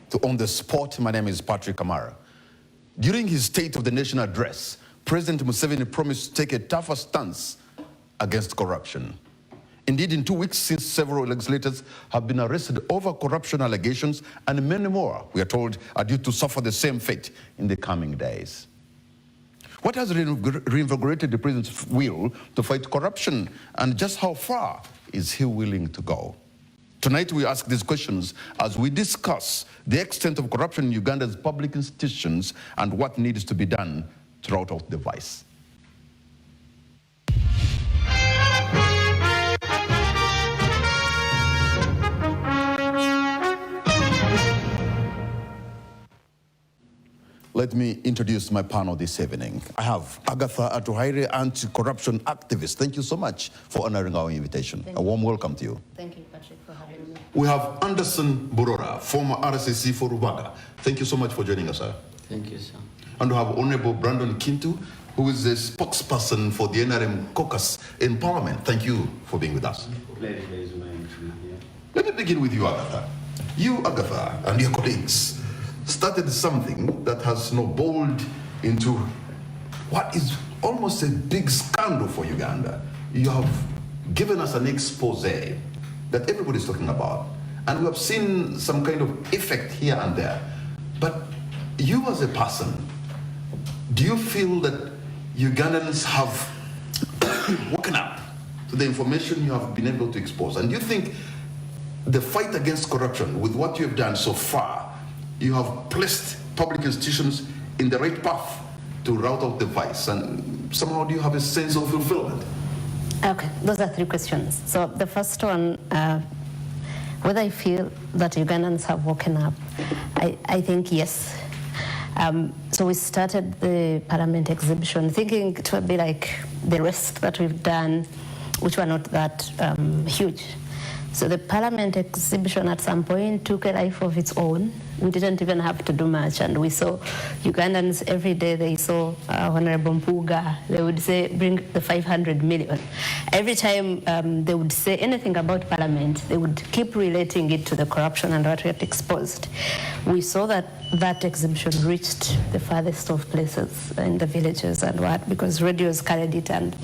to On the Spot. My name is Patrick Amara. During his State of the Nation address, President Museveni promised to take a tougher stance against corruption. Indeed, in 2 weeks since, several legislators have been arrested over corruption allegations, and many more, we are told, are due to suffer the same fate in the coming days. What has reinvigorated the president's will to fight corruption, and just how far is he willing to go? Tonight we ask these questions as we discuss the extent of corruption in Uganda's public institutions and what needs to be done to root out the vice. Let me introduce my panel this evening. I have Agatha Atuhaire, anti-corruption activist. Thank you so much for honoring our invitation. A warm welcome to you. Thank you, Patrick, for having me. We have Anderson Burora, former RSSC for Rubaga. Thank you so much for joining us, sir. Thank you, sir. And we have Honorable Brandon Kintu, who is the spokesperson for the NRM caucus in Parliament. Thank you for being with us. Let me begin with you, Agatha. You, Agatha, and your colleagues started something that has snowballed into what is almost a big scandal for Uganda. You have given us an expose that everybody's talking about, and we have seen some kind of effect here and there. But you as a person, do you feel that Ugandans have woken up to the information you have been able to expose? And do you think the fight against corruption, with what you have done so far, you have placed public institutions in the right path to rout out the vice, and somehow do you have a sense of fulfillment? Okay, those are three questions. So the first one, whether I feel that Ugandans have woken up, I think yes. So we started the Parliament exhibition thinking it would be like the rest that we've done, which were not that huge. So the Parliament exhibition at some point took a life of its own. We didn't even have to do much, and we saw Ugandans every day. They saw Honorable Mpuga. They would say, bring the 500 million. Every time they would say anything about Parliament, they would keep relating it to the corruption and what we had exposed. We saw that that exhibition reached the farthest of places in the villages and what, because radios carried it, and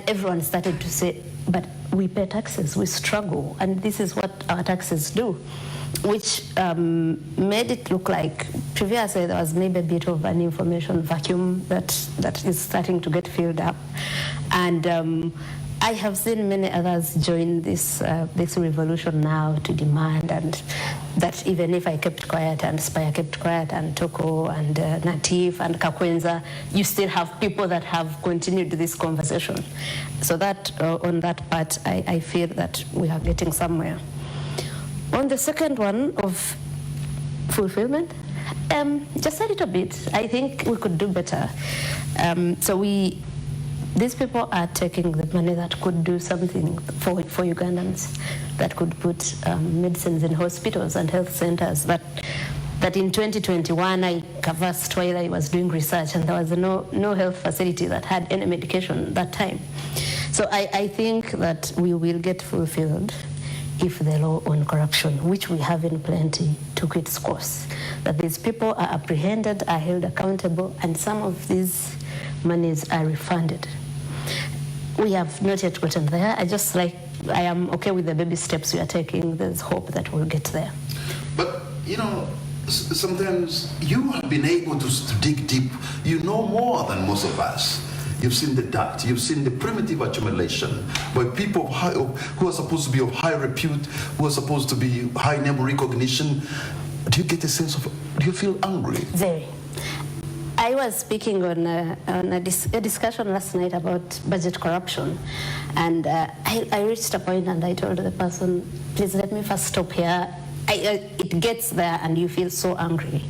everyone started to say, but we pay taxes, we struggle, and this is what our taxes do, which made it look like previously there was maybe a bit of an information vacuum that is starting to get filled up. And I have seen many others join this revolution now to demand, and that even if I kept quiet and Spire kept quiet and Toko and Natif and Kakwenza, you still have people that have continued this conversation. So that on that part, I feel that we are getting somewhere. On the second one of fulfillment, just a little bit. I think we could do better. These people are taking the money that could do something for Ugandans, that could put medicines in hospitals and health centers. That in 2021, I canvassed while I was doing research, and there was no health facility that had any medication that time. So I think that we will get fulfilled if the law on corruption, which we have in plenty, took its course. That these people are apprehended, are held accountable, and some of these monies are refunded. We have not yet gotten there. I am okay with the baby steps we are taking. There's hope that we'll get there. But, you know, sometimes you have been able to dig deep. You know more than most of us. You've seen the dirt, you've seen the primitive accumulation by people who are supposed to be of high repute, who are supposed to be high name recognition. Do you get a sense of, do you feel angry? Very. I was speaking on a discussion last night about budget corruption, and I reached a point and I told the person, please let me first stop here. It gets there and you feel so angry,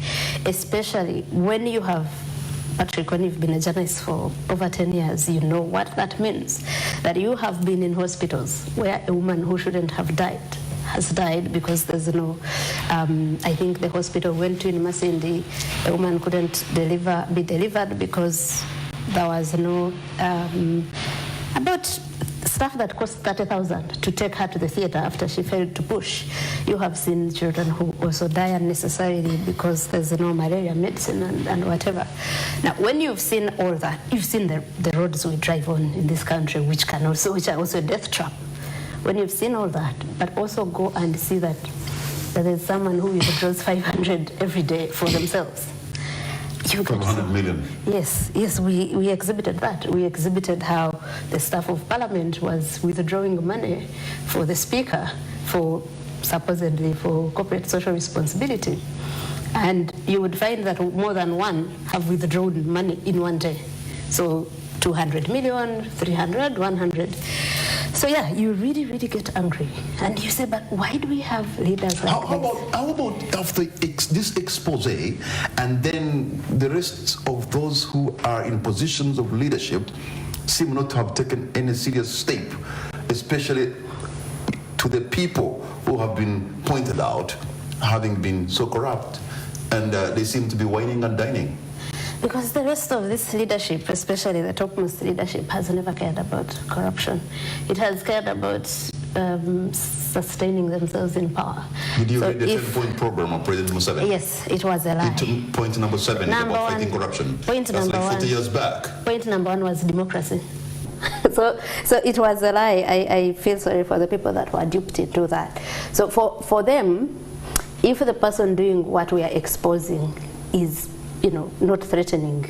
especially when you have, Patrick, when you've been a journalist for over 10 years, you know what that means, that you have been in hospitals where a woman who shouldn't have died has died because there's no, I think the hospital went to in Masindi, a woman couldn't be delivered because there was no, about stuff that cost 30,000 to take her to the theater after she failed to push. You have seen children who also die unnecessarily because there's no malaria medicine and whatever. Now, when you've seen all that, you've seen the roads we drive on in this country, which are also a death trap. When you've seen all that, but also go and see that there's someone who withdraws 500 every day for themselves. 500 million. Yes, we exhibited that. We exhibited how the staff of parliament was withdrawing money for the speaker supposedly for corporate social responsibility. And you would find that more than one have withdrawn money in one day. So 200 million, 300, 100. So yeah, you really, really get angry. And you say, but why do we have leaders like this? How about after this expose and then the rest of those who are in positions of leadership seem not to have taken any serious step, especially to the people who have been pointed out having been so corrupt, and they seem to be whining and dining? Because the rest of this leadership, especially the topmost leadership, has never cared about corruption. It has cared about sustaining themselves in power. Did you read the 10-point program of President Museveni? Yes, it was a lie. Point number 7 is about fighting corruption. Point That's number like 40 1. years back. Point number 1 was democracy. So it was a lie. I feel sorry for the people that were duped into that. So for them, if the person doing what we are exposing is, not threatening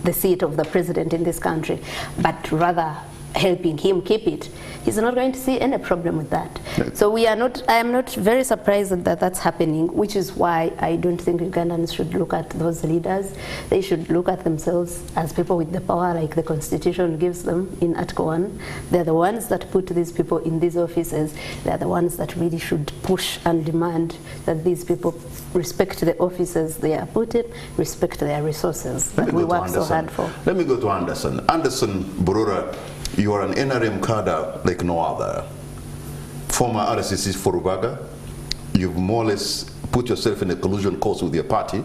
the seat of the president in this country, but rather helping him keep it, he's not going to see any problem with that. So I am not very surprised that that's happening, which is why I don't think Ugandans should look at those leaders. They should look at themselves as people with the power like the Constitution gives them in Article 1. They're the ones that put these people in these offices. They're the ones that really should push and demand that these people respect the offices they are put in, respect their resources that we work so hard for. Let me go to Anderson. Anderson Burura, you are an NRM cadre like no other. Former RSCC Forubaga, you've more or less put yourself in a collusion course with your party,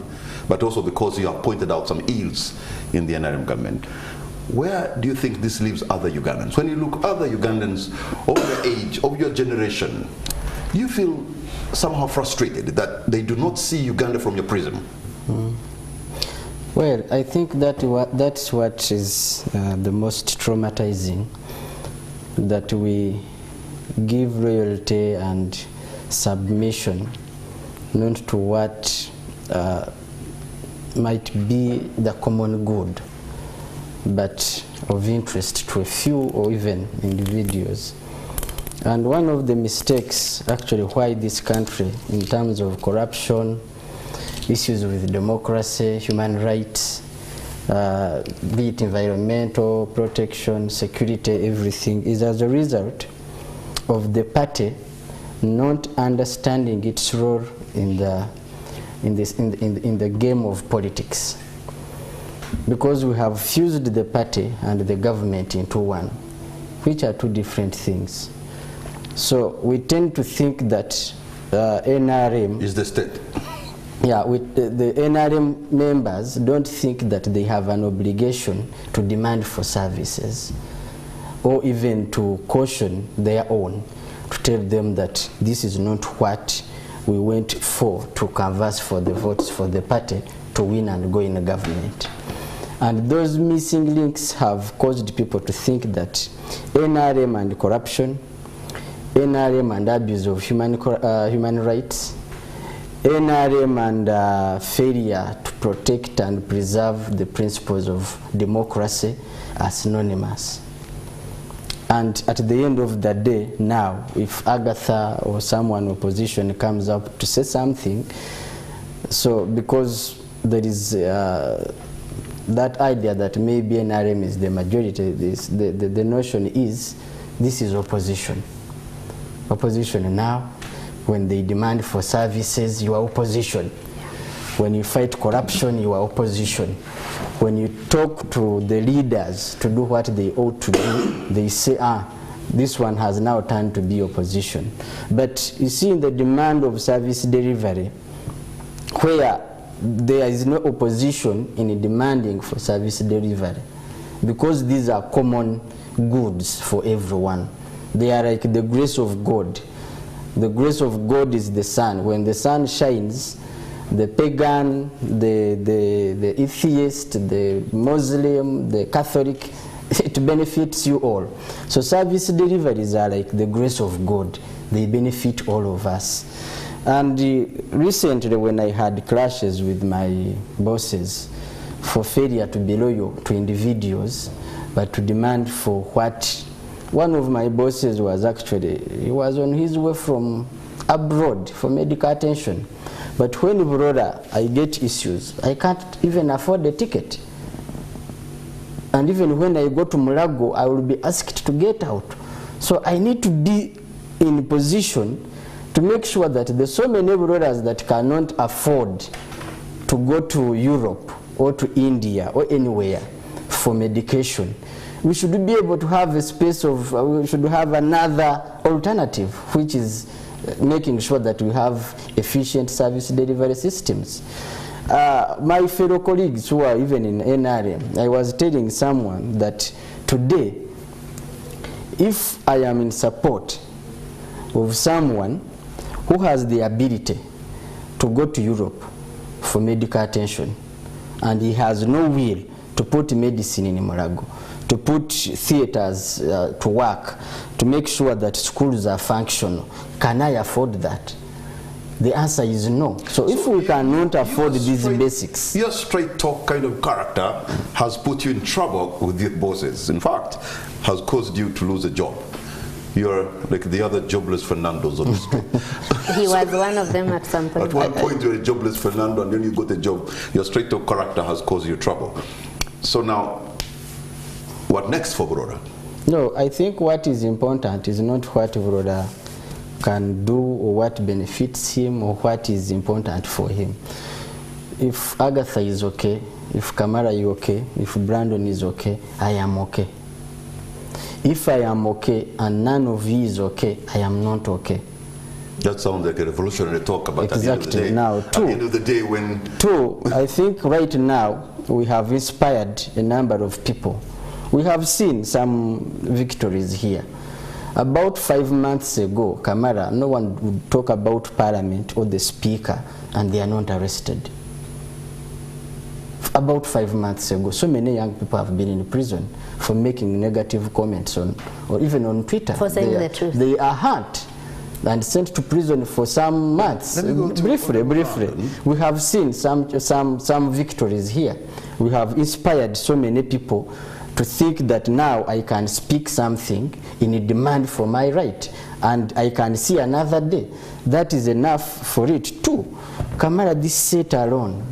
but also because you have pointed out some ills in the NRM government. Where do you think this leaves other Ugandans? When you look at other Ugandans of your age, of your generation, do you feel somehow frustrated that they do not see Uganda from your prism? Well, I think that's what is the most traumatizing, that we give loyalty and submission not to what might be the common good, but of interest to a few or even individuals. And one of the mistakes actually why this country, in terms of corruption, issues with democracy, human rights, be it environmental protection, security, everything, is as a result of the party not understanding its role in the game of politics. Because we have fused the party and the government into one, which are two different things. So we tend to think that NRM is the state. Yeah, the NRM members don't think that they have an obligation to demand for services or even to caution their own, to tell them that this is not what we went for, to canvass for the votes for the party to win and go in the government. And those missing links have caused people to think that NRM and corruption, NRM and abuse of human rights, NRM and failure to protect and preserve the principles of democracy are synonymous. And at the end of the day, now, if Agatha or someone opposition comes up to say something, so because there is that idea that maybe NRM is the majority, the notion is this is opposition. Opposition now. When they demand for services, you are opposition. When you fight corruption, you are opposition. When you talk to the leaders to do what they ought to do, they say, this one has now turned to be opposition. But you see, in the demand of service delivery, where there is no opposition in demanding for service delivery, because these are common goods for everyone. They are like the grace of God. The grace of God is the sun. When the sun shines, the pagan, the atheist, the Muslim, the Catholic, it benefits you all. So service deliveries are like the grace of God. They benefit all of us. And recently when I had clashes with my bosses for failure to be loyal to individuals, but to demand for what one of my bosses was actually, he was on his way from abroad for medical attention. But when he brought up, I get issues. I can't even afford a ticket. And even when I go to Mulago, I will be asked to get out. So I need to be in position to make sure that there's so many brothers that cannot afford to go to Europe or to India or anywhere for medication. We should be able to have a space of, we should have another alternative, which is making sure that we have efficient service delivery systems. My fellow colleagues who are even in NRM, I was telling someone that today, if I am in support of someone who has the ability to go to Europe for medical attention, and he has no will to put medicine in Mulago, to put theaters to work, to make sure that schools are functional, can I afford that? The answer is no. So if we cannot afford these basics. Your straight talk kind of character has put you in trouble with your bosses. In fact, has caused you to lose a job. You're like the other jobless Fernandos on the street. He was one of them at some point. At one point you're a jobless Fernando and then you got a job. Your straight talk character has caused you trouble. So now, what next for Broda? No, I think what is important is not what Broda can do or what benefits him or what is important for him. If Agatha is okay, if Kamara is okay, if Brandon is okay, I am okay. If I am okay and none of you is okay, I am not okay. That sounds like a revolutionary talk about exactly. At the end of the day. Now, at the end of the day when... I think right now we have inspired a number of people. We have seen some victories here. About 5 months ago, Kamara, no one would talk about Parliament or the Speaker and they are not arrested. About 5 months ago, so many young people have been in prison for making negative comments on, or even on Twitter. For saying the truth. They are hurt and sent to prison for some months. Briefly, we have seen some victories here. We have inspired so many people to think that now I can speak something in a demand for my right, and I can see another day. That is enough for it too. Kamara, this set alone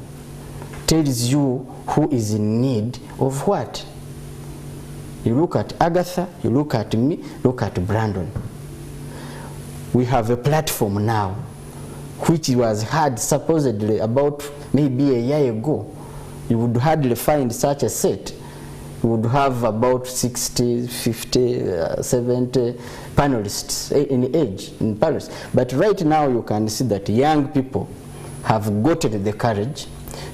tells you who is in need of what. You look at Agatha, you look at me, look at Brandon. We have a platform now, which was had supposedly about maybe a year ago. You would hardly find such a set. You would have about 60, 50, 70 panelists in age in Paris. But right now you can see that young people have gotten the courage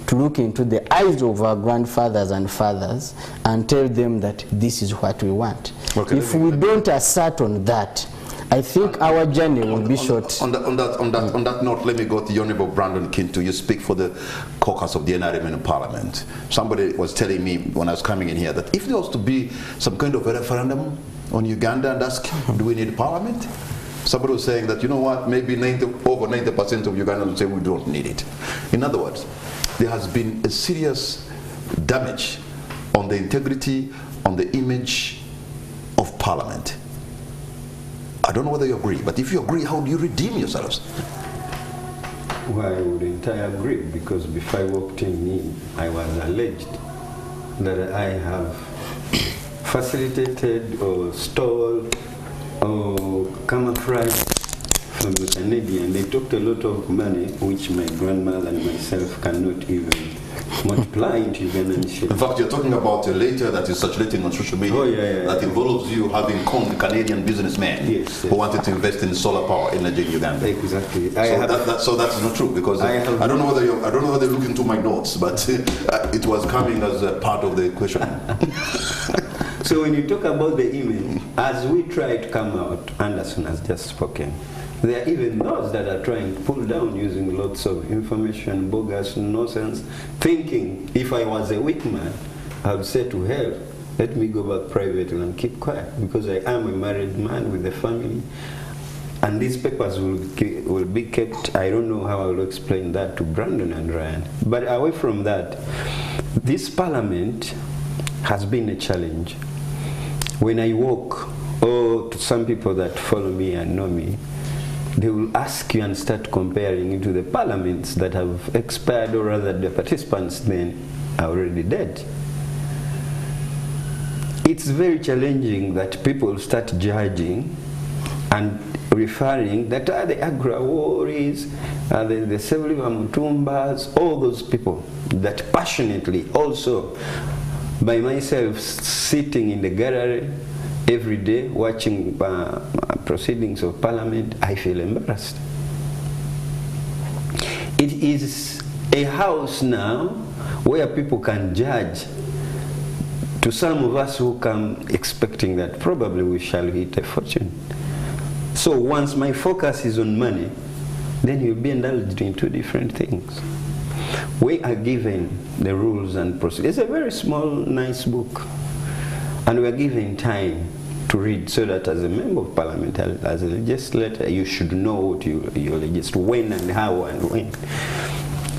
to look into the eyes of our grandfathers and fathers and tell them that this is what we want. Okay, if we don't assert on that, I think our journey will be short. On that note, let me go to the Honorable Brandon Kintu. You speak for the caucus of the NRM in Parliament. Somebody was telling me when I was coming in here that if there was to be some kind of a referendum on Uganda and ask, do we need Parliament? Somebody was saying that, you know what, maybe over 90% of Ugandans would say we don't need it. In other words, there has been a serious damage on the integrity, on the image of Parliament. I don't know whether you agree, but if you agree, how do you redeem yourselves? Why wouldn't I agree? Because before I walked in, I was alleged that I have facilitated or stole or camouflaged from the Canadian. They took a lot of money, which my grandmother and myself cannot even multiply into Ugandan shillings. In fact, you're talking about a letter that is circulating on social media that involves you having conned Canadian businessmen who wanted to invest in solar power energy in Uganda. Exactly. So that's not true, because I don't know whether you look into my notes, but it was coming as a part of the question. So when you talk about the email, as we try to come out, Anderson has just spoken. There are even those that are trying to pull down using lots of information, bogus nonsense, thinking if I was a weak man, I would say to hell, let me go back privately and keep quiet, because I am a married man with a family. And these papers will be kept. I don't know how I will explain that to Brandon and Ryan. But away from that, this parliament has been a challenge. When I walk, or to some people that follow me and know me, they will ask you and start comparing it to the parliaments that have expired, or rather the participants then are already dead. It's very challenging that people start judging and referring that are the Agra Warriors, the Sevliva Mutumbas, all those people that passionately also, by myself sitting in the gallery every day watching proceedings of parliament, I feel embarrassed. It is a house now where people can judge. To some of us who come expecting that probably we shall hit a fortune. So once my focus is on money, then you'll be indulged in two different things. We are given the rules and procedures. It's a very small, nice book. And we are given time to read, so that as a member of parliament, as a legislator, you should know what you legislate, when and how and when.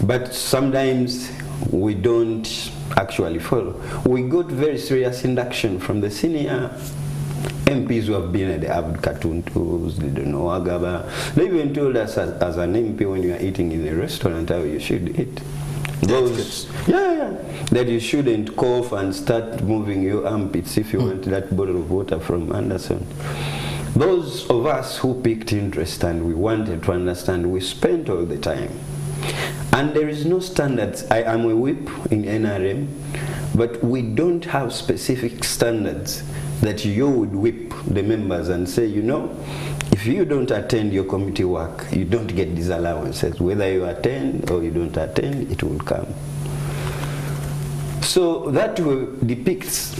But sometimes we don't actually follow. We got very serious induction from the senior MPs who have been at the Abd Katuntus, they don't know Agaba. They even told us as an MP when you are eating in a restaurant how you should eat. Those, that you shouldn't cough and start moving your armpits if you want that bottle of water from Anderson. Those of us who picked interest and we wanted to understand, we spent all the time. And there is no standards. I am a whip in NRM, but we don't have specific standards that you would whip the members and say, you know, if you don't attend your committee work, you don't get these allowances. Whether you attend or you don't attend, it will come. So that depicts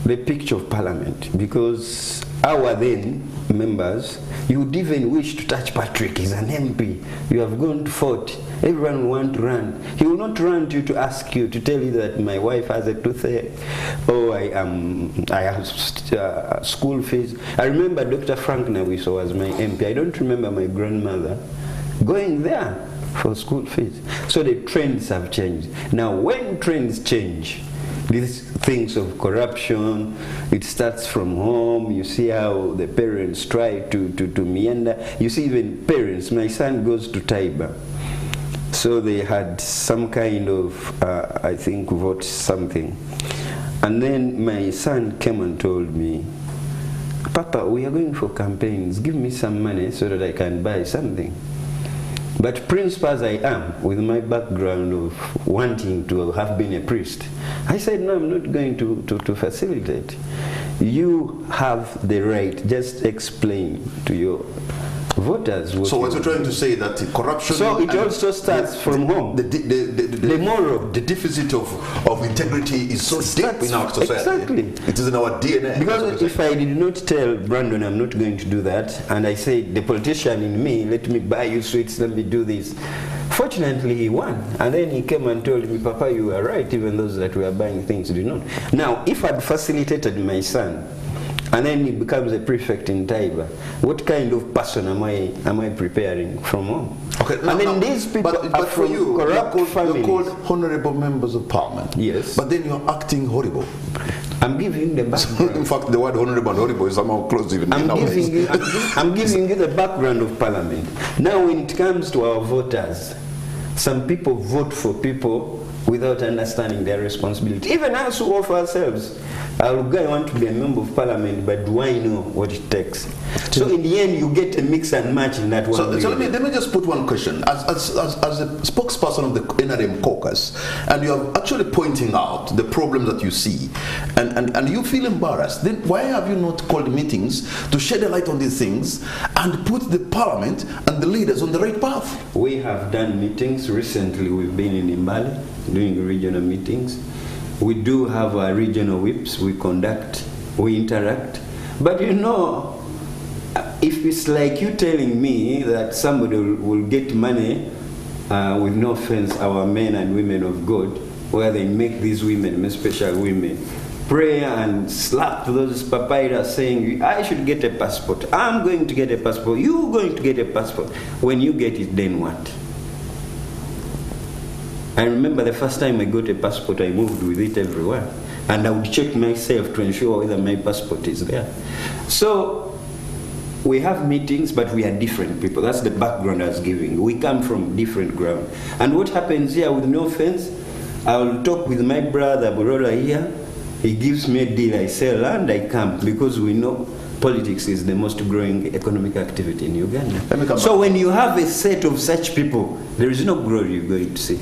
the picture of parliament, because our then members, you would even wish to touch Patrick. He's an MP. You have gone to 40. Everyone will want to run. He will not run to you to ask you, to tell you that my wife has a toothache, or I have school fees. I remember Dr. Frank Nawiso was my MP. I don't remember my grandmother going there for school fees. So the trends have changed. Now when trends change, these things of corruption, it starts from home. You see how the parents try to meander. You see even parents, my son goes to Taiba. So they had some kind of, I think, vote something. And then my son came and told me, Papa, we are going for campaigns. Give me some money so that I can buy something. But principal as I am, with my background of wanting to have been a priest, I said, no, I'm not going to facilitate. You have the right, just explain to your voters. So what you're trying to say that corruption... So it also starts from home. The moral. The deficit of integrity is so deep in our society. Exactly. It is in our DNA. Because if I did not tell Brandon I'm not going to do that, and I said, the politician in me, let me buy you sweets, let me do this. Fortunately, he won. And then he came and told me, Papa, you are right, even those that were buying things did not. Now, if I'd facilitated my son, and then he becomes a prefect in Taiba, what kind of person am I preparing from home? Okay, and then these people but are for from you, corrupt families. You're called honorable members of parliament. Yes. But then you're acting horrible. I'm giving the background. In fact, the word honorable and horrible is somehow close even nowadays. I'm giving you the background of parliament. Now when it comes to our voters, some people vote for people without understanding their responsibility. Even us who offer ourselves, I want to be a member of parliament, but do I know what it takes? So in the end, you get a mix and match in that one. So let me just put one question. As a spokesperson of the NRM caucus, and you are actually pointing out the problems that you see, and you feel embarrassed, then why have you not called meetings to shed a light on these things and put the parliament and the leaders on the right path? We have done meetings. Recently, we've been in Imbali doing regional meetings. We do have our regional whips, we interact. But you know, if it's like you telling me that somebody will get money, with no offense, our men and women of God, where they make these women, especially women, pray and slap those papyrus saying, I should get a passport, I'm going to get a passport, you're going to get a passport. When you get it, then what? I remember the first time I got a passport, I moved with it everywhere. And I would check myself to ensure whether my passport is there. So we have meetings, but we are different people. That's the background I was giving. We come from different ground. And what happens here, with no offense, I will talk with my brother Borola here. He gives me a deal, I sell land, I come, because we know politics is the most growing economic activity in Uganda. So when you have a set of such people, there is no growth you're going to see.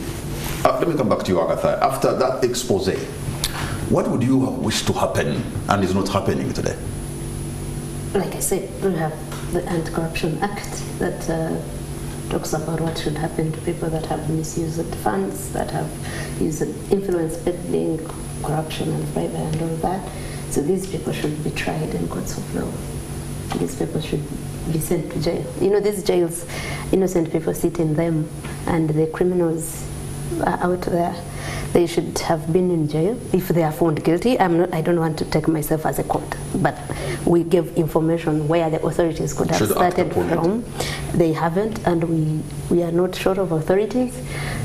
Let me come back to you, Agatha. After that expose, what would you wish to happen and is not happening today? Like I said, we have the Anti-Corruption Act that talks about what should happen to people that have misused funds, that have used influence peddling, corruption and bribery and all that. So these people should be tried in courts of law. These people should be sent to jail. You know, these jails, innocent people sit in them, and the criminals are out there. They should have been in jail if they are found guilty. I don't want to take myself as a court, but we give information where the authorities could have started from. They haven't, and we are not short of authorities.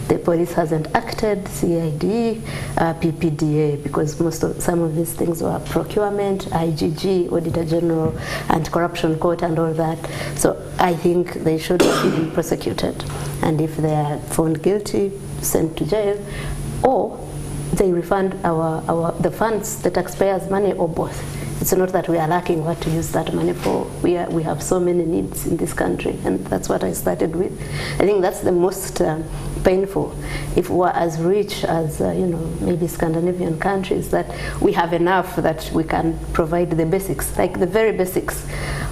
The police hasn't acted, CID, PPDA, because some of these things were procurement, IGG, Auditor General, Anti-Corruption Court, and all that. So I think they should be prosecuted, and if they are found guilty, sent to jail, or they refund the funds, the taxpayers' money, or both. It's not that we are lacking what to use that money for. We have so many needs in this country, and that's what I started with. I think that's the most painful. If we're as rich as maybe Scandinavian countries, that we have enough that we can provide the basics, like the very basics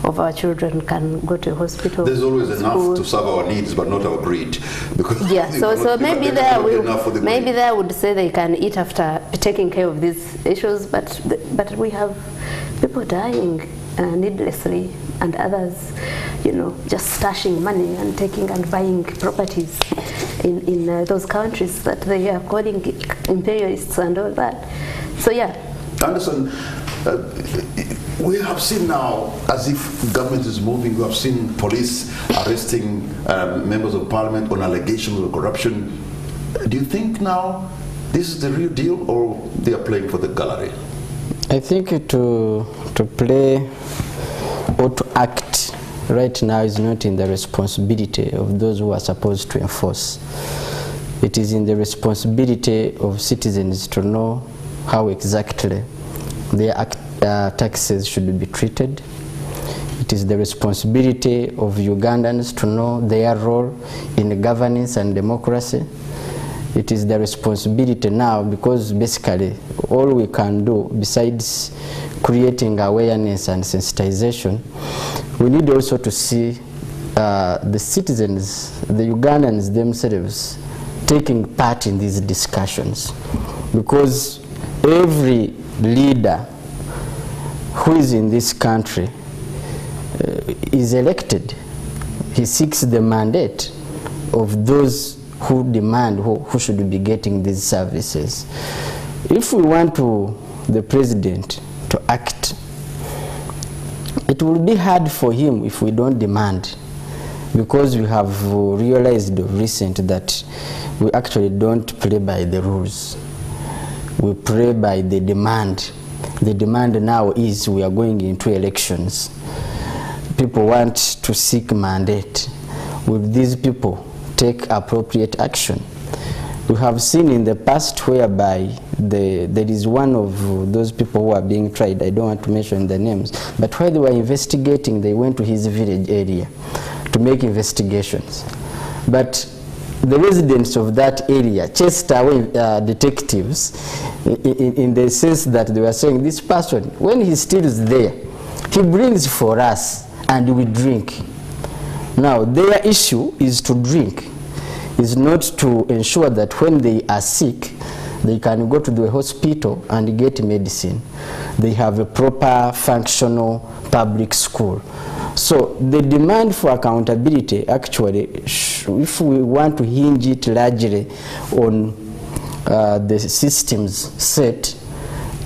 of our children can go to a hospital. There's always enough to serve our needs, but not our greed. Because yeah, so maybe there would say they can eat after taking care of these issues, but we have people dying needlessly, and others, just stashing money and taking and buying properties in those countries that they are calling imperialists and all that. So yeah. Anderson, we have seen now, as if government is moving, we have seen police arresting members of parliament on allegations of corruption. Do you think now this is the real deal, or they are playing for the gallery? I think to play or to act right now is not in the responsibility of those who are supposed to enforce. It is in the responsibility of citizens to know how exactly their taxes should be treated. It is the responsibility of Ugandans to know their role in governance and democracy. It is the responsibility now, because basically all we can do besides creating awareness and sensitization, we need also to see the citizens, the Ugandans themselves, taking part in these discussions, because every leader who is in this country is elected. He seeks the mandate of those who demand, who should be getting these services. If we want the president to act, it will be hard for him if we don't demand, because we have realized of recent that we actually don't play by the rules. We play by the demand. The demand now is we are going into elections. People want to seek mandate. Will these people take appropriate action? We have seen in the past whereby there is one of those people who are being tried, I don't want to mention the names, but while they were investigating, they went to his village area to make investigations. But the residents of that area chased away detectives in the sense that they were saying, this person, when he still is there, he brings for us and we drink. Now, their issue is to drink, is not to ensure that when they are sick, they can go to the hospital and get medicine. They have a proper functional public school. So the demand for accountability, actually, if we want to hinge it largely on the systems set,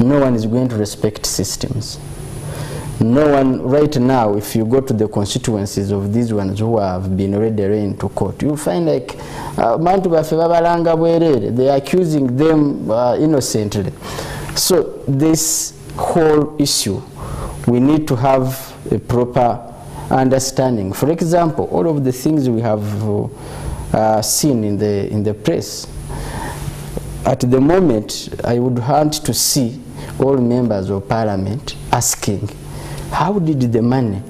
no one is going to respect systems. No one, right now, if you go to the constituencies of these ones who have been already arraigned to court, you'll find like they're accusing them innocently. So this whole issue, we need to have a proper understanding. For example, all of the things we have seen in the press, at the moment, I would want to see all members of parliament asking, how did the money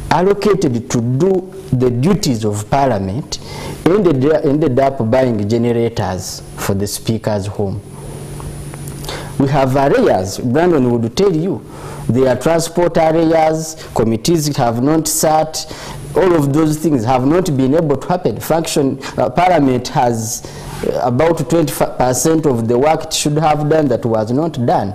allocated to do the duties of parliament ended up buying generators for the speaker's home? We have areas, Brandon would tell you, there are transport areas, committees have not sat, all of those things have not been able to happen. Parliament has about 20% of the work it should have done that was not done.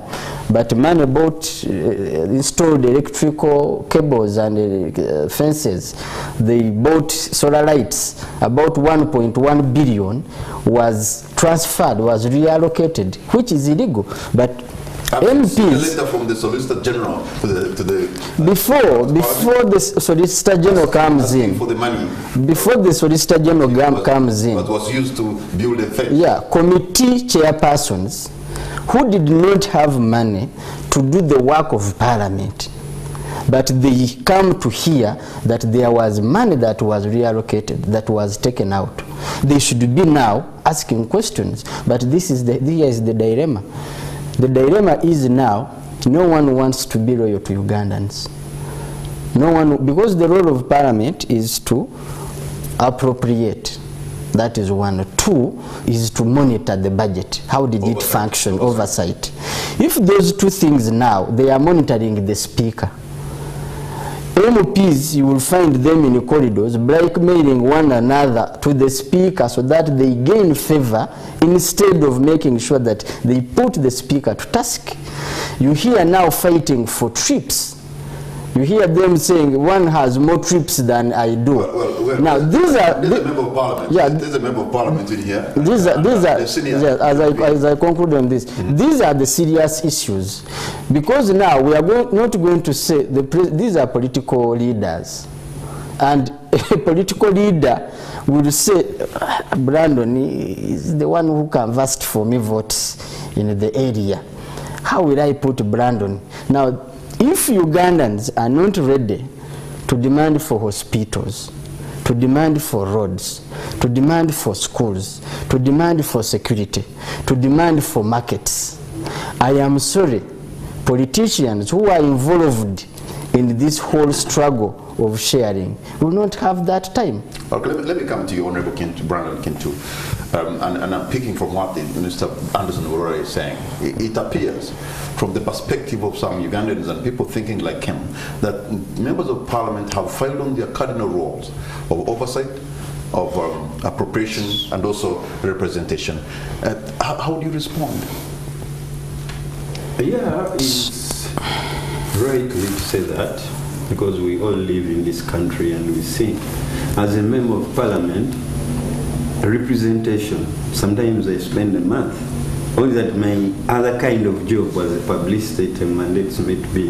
But money bought, installed electrical cables and fences. They bought solar lights. About 1.1 billion was transferred, was reallocated, which is illegal. But MPs, a letter from the Solicitor General to the before the Solicitor General comes in, for the money, before the Solicitor General comes in, that was used to build a fence. Yeah, committee chairpersons who did not have money to do the work of parliament, but they come to hear that there was money that was reallocated, that was taken out. They should be now asking questions, but here is the dilemma. The dilemma is now, no one wants to be loyal to Ugandans. No one, because the role of parliament is to appropriate. That is one. Two is to monitor the budget. How did it function? Oversight. If those two things now, they are monitoring the speaker. MPs, you will find them in the corridors blackmailing one another to the speaker so that they gain favor instead of making sure that they put the speaker to task. You hear now fighting for trips. You hear them saying one has more trips than I do. Well, now these are there's a member of parliament. Yeah, there's a member of parliament in here. These are as I conclude on this, these are the serious issues, because now we are not going to say these are political leaders, and a political leader will say Brandon is the one who canvassed for me votes in the area. How will I put Brandon now? If Ugandans are not ready to demand for hospitals, to demand for roads, to demand for schools, to demand for security, to demand for markets, I am sorry, politicians who are involved in this whole struggle of sharing will not have that time. Okay, let me come to you, Honorable Brandon Kintu, and I'm picking from what Mr. Anderson was already saying. It appears from the perspective of some Ugandans and people thinking like him that members of parliament have failed on their cardinal roles of oversight, of appropriation, and also representation. How do you respond? Yeah, it's right to say that, because we all live in this country and we see, as a member of parliament, representation. Sometimes I spend a month, only that my other kind of job was a publicity and mandates me to be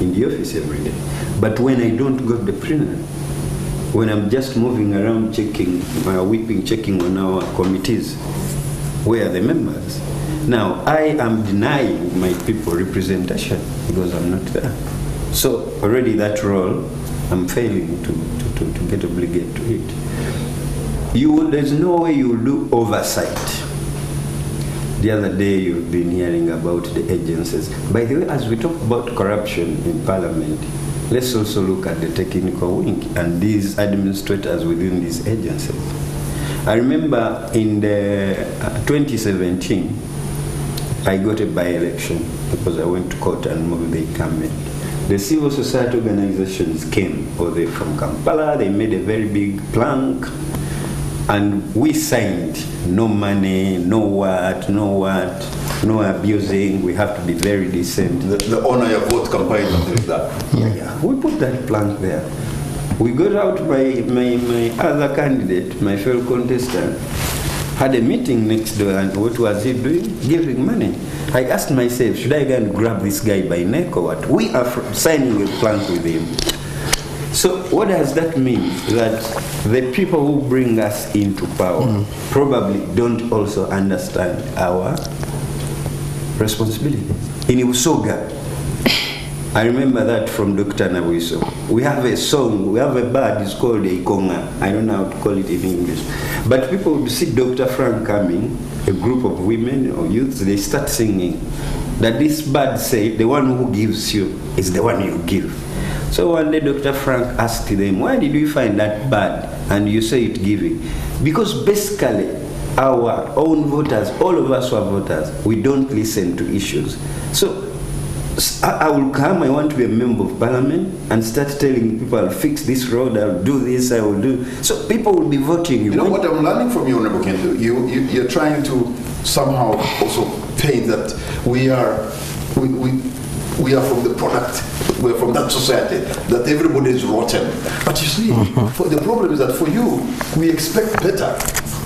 in the office every day. But when I don't go to the plenary, when I'm just moving around checking on our committees, where are the members? Now, I am denying my people representation because I'm not there. So already that role, I'm failing to get obligated to it. There's no way you do oversight. The other day you've been hearing about the agencies. By the way, as we talk about corruption in parliament, let's also look at the technical wing and these administrators within these agencies. I remember in the 2017, I got a by-election because I went to court and moved the incumbent. The civil society organizations came, or they from Kampala, they made a very big plank, And we signed no money, no abusing. We have to be very decent. The honor your vote campaign, something like that. Yeah. We put that plank there. We got out my other candidate, my fellow contestant, had a meeting next door, and what was he doing? Giving money. I asked myself, should I go and grab this guy by neck or what? We are signing a plank with him. So what does that mean? That the people who bring us into power probably don't also understand our responsibility. In Usoga, I remember that from Dr. Nawiso. We have a song, we have a bird, it's called a konga. I don't know how to call it in English. But people would see Dr. Frank coming, a group of women or youths, they start singing that this bird said, the one who gives you is the one you give. So one day Dr. Frank asked them, why did you find that bird and you say it giving? Because basically our own voters, all of us who are voters, we don't listen to issues. So I will come, I want to be a member of parliament and start telling people I'll fix this road, I'll do this, I will do. So people will be voting. You know what I'm learning from you, Honorable Kento? You're trying to somehow also paint that we are from the product, we're from that society, that everybody is rotten. But you see, the problem is that for you, we expect better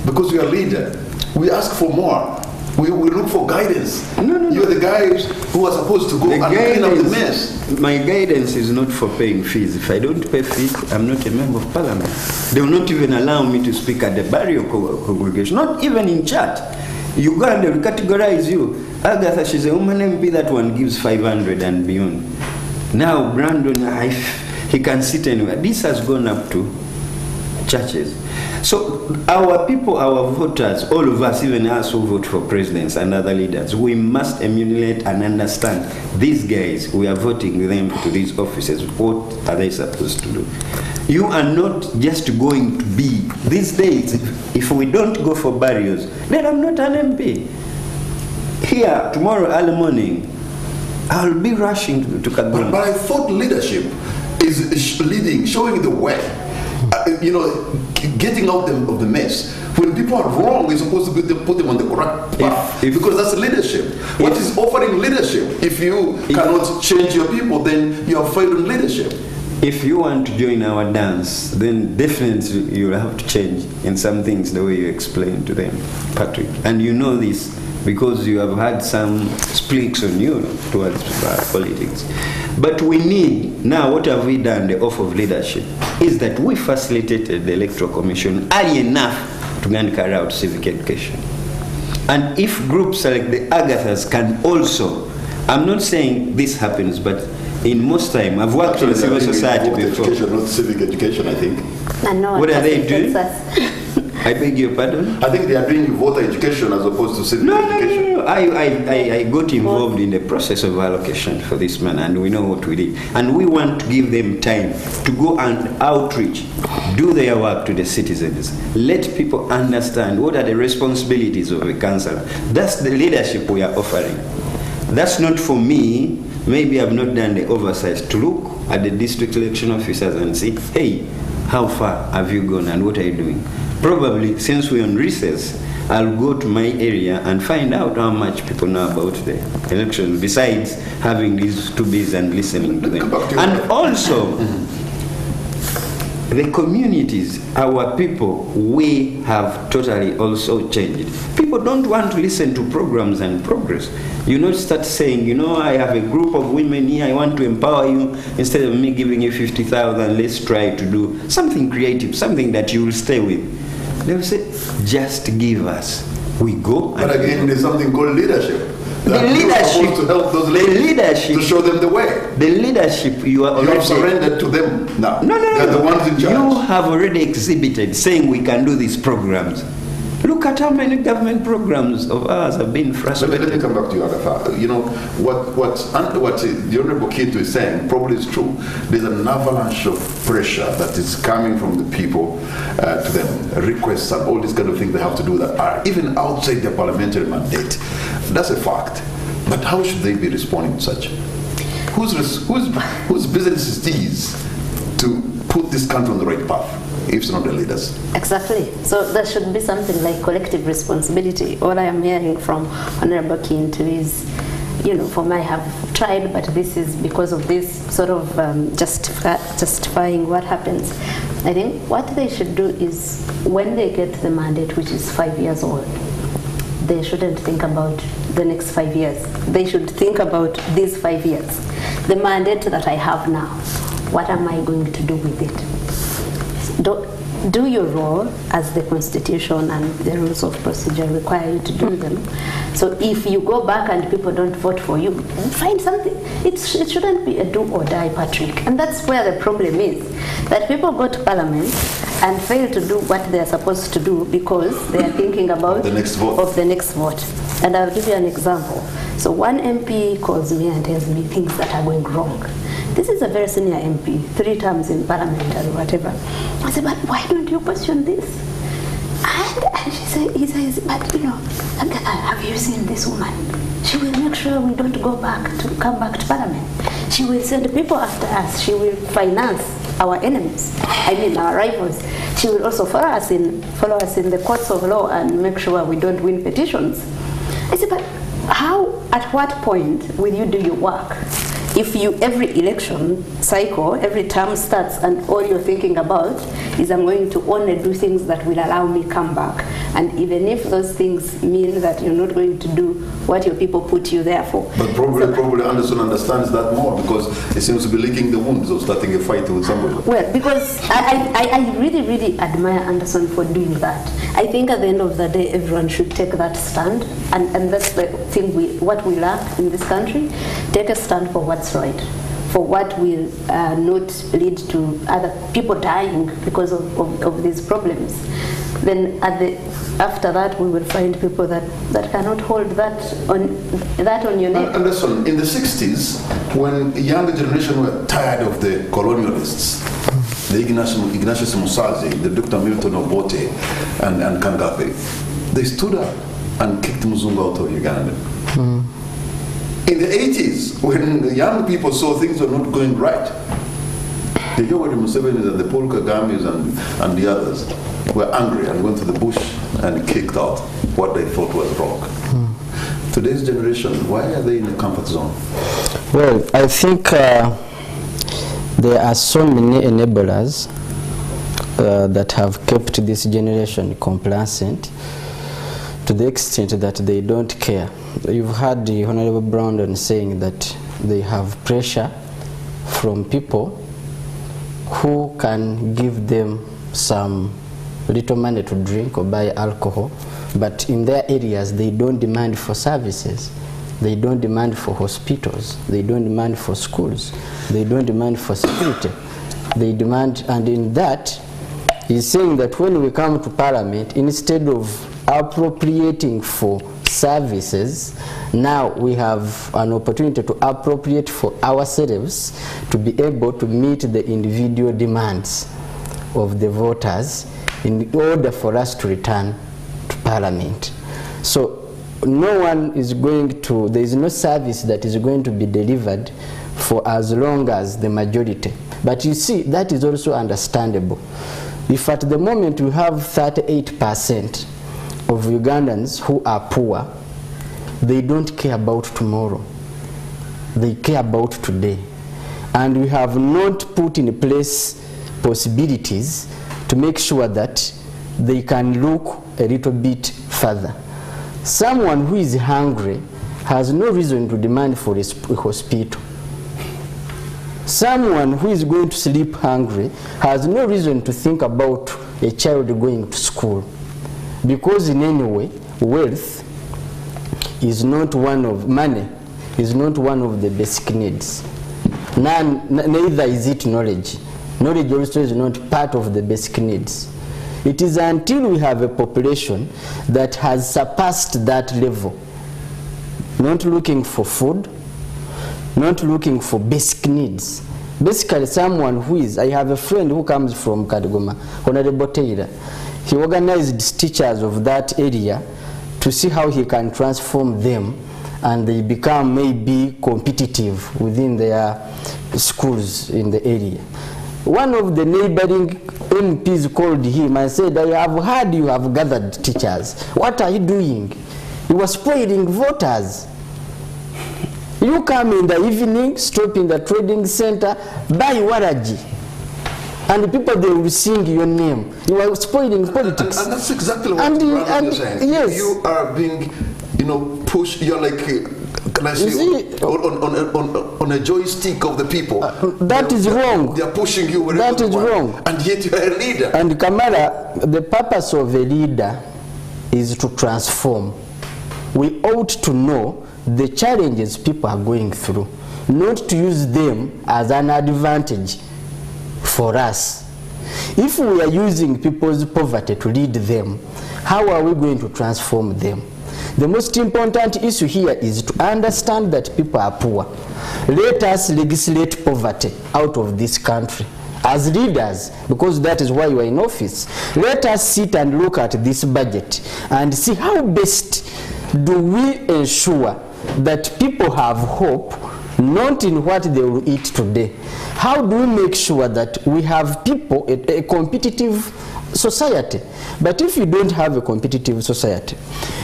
because you are a leader. We ask for more. We look for guidance. No. You're the guys who are supposed to go and clean up the mess. My guidance is not for paying fees. If I don't pay fees, I'm not a member of parliament. They will not even allow me to speak at the barrio congregation, not even in chat. You go and they will categorize you. Agatha, she's a woman MP, that one gives 500 and beyond. Now, Brandon, he can sit anywhere. This has gone up to churches. So our people, our voters, all of us, even us who vote for presidents and other leaders, we must emulate and understand these guys, we are voting them to these offices. What are they supposed to do? You are not just going to be, these days, if we don't go for barriers, then I'm not an MP. Here, tomorrow early morning, I'll be rushing to Kaduna. But I thought leadership is leading, showing the way. Getting out of the mess. When people are wrong, we're supposed to put them on the correct path, because that's leadership. What is offering leadership? If you cannot change your people, then you have failed in leadership. If you want to join our dance, then definitely you will have to change in some things the way you explain to them, Patrick. And you know this because you have had some splits on you towards politics. But we need, now what have we done, the oath of leadership, is that we facilitated the Electoral Commission early enough to go and carry out civic education. And if groups like the Agathas can also, I'm not saying this happens, but in most time, I've worked in civil society before. Education, not civic education, I think. What are they doing? I beg your pardon? I think they are doing voter education as opposed to civic education. No. I got involved in the process of allocation for this man, and we know what we did. And we want to give them time to go and outreach, do their work to the citizens. Let people understand what are the responsibilities of a councillor. That's the leadership we are offering. That's not for me. Maybe I've not done the oversight to look at the district election officers and see, hey, how far have you gone and what are you doing? Probably, since we're on recess, I'll go to my area and find out how much people know about the election, besides having these 2 days and listening to them. And also, the communities, our people, we have totally also changed. People don't want to listen to programs and progress. You not start saying, I have a group of women here, I want to empower you. Instead of me giving you 50,000, let's try to do something creative, something that you will stay with. They'll say, just give us. We go. But again, there's something called leadership. The leadership, to help those ladies to show them the way. The leadership you are already... You have surrendered to them now. No. They're the ones in charge. You have already exhibited saying we can do these programs. Look at how many government programs of ours have been frustrated. Let me come back to you, Agatha. What the Honorable Kito is saying probably is true. There's an avalanche of pressure that is coming from the people to them. Requests and all these kind of things they have to do that are even outside their parliamentary mandate. That's a fact. But how should they be responding to such? Whose business is these to put this country on the right path? if it's not the leaders? Exactly. So there should be something like collective responsibility. All I am hearing from Honorable Kintu is, for me, I have tried, but this is because of this sort of justifying what happens. I think what they should do is, when they get the mandate, which is 5 years old, they shouldn't think about the next 5 years. They should think about these 5 years. The mandate that I have now, what am I going to do with it? Do your role as the Constitution and the rules of procedure require you to do them. So if you go back and people don't vote for you, find something. It shouldn't be a do or die, Patrick. And that's where the problem is, that people go to Parliament and fail to do what they're supposed to do because they are thinking about the next vote. And I'll give you an example. So one MP calls me and tells me things that are going wrong. This is a very senior MP, 3 terms in Parliament and whatever. I said, but why don't you question this? And he says, but Agatha, have you seen this woman? She will make sure we don't come back to Parliament. She will send people after us. She will finance our enemies, our rivals. She will also follow us in the courts of law and make sure we don't win petitions. I said, but at what point will you do your work? If every election cycle, every term starts and all you're thinking about is I'm going to only do things that will allow me come back. And even if those things mean that you're not going to do what your people put you there for. But probably Anderson understands that more because he seems to be licking the wounds of starting a fight with somebody. Well, because I really, really admire Anderson for doing that. I think at the end of the day, everyone should take that stand. And that's the thing, what we lack in this country. Take a stand for what's right, for what will not lead to other people dying because of these problems. Then after that, we will find people that cannot hold that on your neck. Anderson, in the 60s, when the younger generation were tired of the colonialists, the Ignatius Musazi, the Dr. Milton Obote, and Kangabe, they stood up and kicked Muzungu out of Uganda. In the 80s, when the young people saw things were not going right, the Yoweri Musevenis and the Paul Kagames and the others were angry and went to the bush and kicked out what they thought was wrong. Today's generation, why are they in a comfort zone? Well, I think there are so many enablers that have kept this generation complacent to the extent that they don't care. You've heard the Honorable Brandon saying that they have pressure from people who can give them some little money to drink or buy alcohol, but in their areas they don't demand for services. They don't demand for hospitals. They don't demand for schools. They don't demand for security. They demand, and in that, he's saying that when we come to Parliament, instead of appropriating for services, now we have an opportunity to appropriate for ourselves to be able to meet the individual demands of the voters in order for us to return to Parliament. So no one is going to, there is no service that is going to be delivered for as long as the majority. But you see, that is also understandable. If at the moment we have 38% of Ugandans who are poor, they don't care about tomorrow. They care about today. And we have not put in place possibilities to make sure that they can look a little bit further. Someone who is hungry has no reason to demand for a hospital. Someone who is going to sleep hungry has no reason to think about a child going to school. Because in any way, wealth is not one of, money is not one of the basic needs. Neither is it knowledge. Knowledge also is not part of the basic needs. It is until we have a population that has surpassed that level, not looking for food, not looking for basic needs. Basically, someone who is, I have a friend who comes from Kadugoma, Honorable Taylor. He organized teachers of that area to see how he can transform them and they become maybe competitive within their schools in the area. One of the neighboring MPs called him and said, I have heard you have gathered teachers. What are you doing? You were spoiling voters. You come in the evening, stop in the trading center, buy waraji. And people, they will sing your name. You are spoiling politics. And that's exactly what you're saying. Yes. You are being, pushed. You're like, can I say, on a joystick of the people. That is wrong. They are pushing you wherever That is wrong. And yet you are a leader. And Kamara, the purpose of a leader is to transform. We ought to know the challenges people are going through, not to use them as an advantage for us. If we are using people's poverty to lead them, how are we going to transform them? The most important issue here is to understand that people are poor. Let us legislate poverty out of this country. As leaders, because that is why you are in office, let us sit and look at this budget and see how best do we ensure that people have hope, not in what they will eat today. How do we make sure that we have people, a competitive society? But if you don't have a competitive society,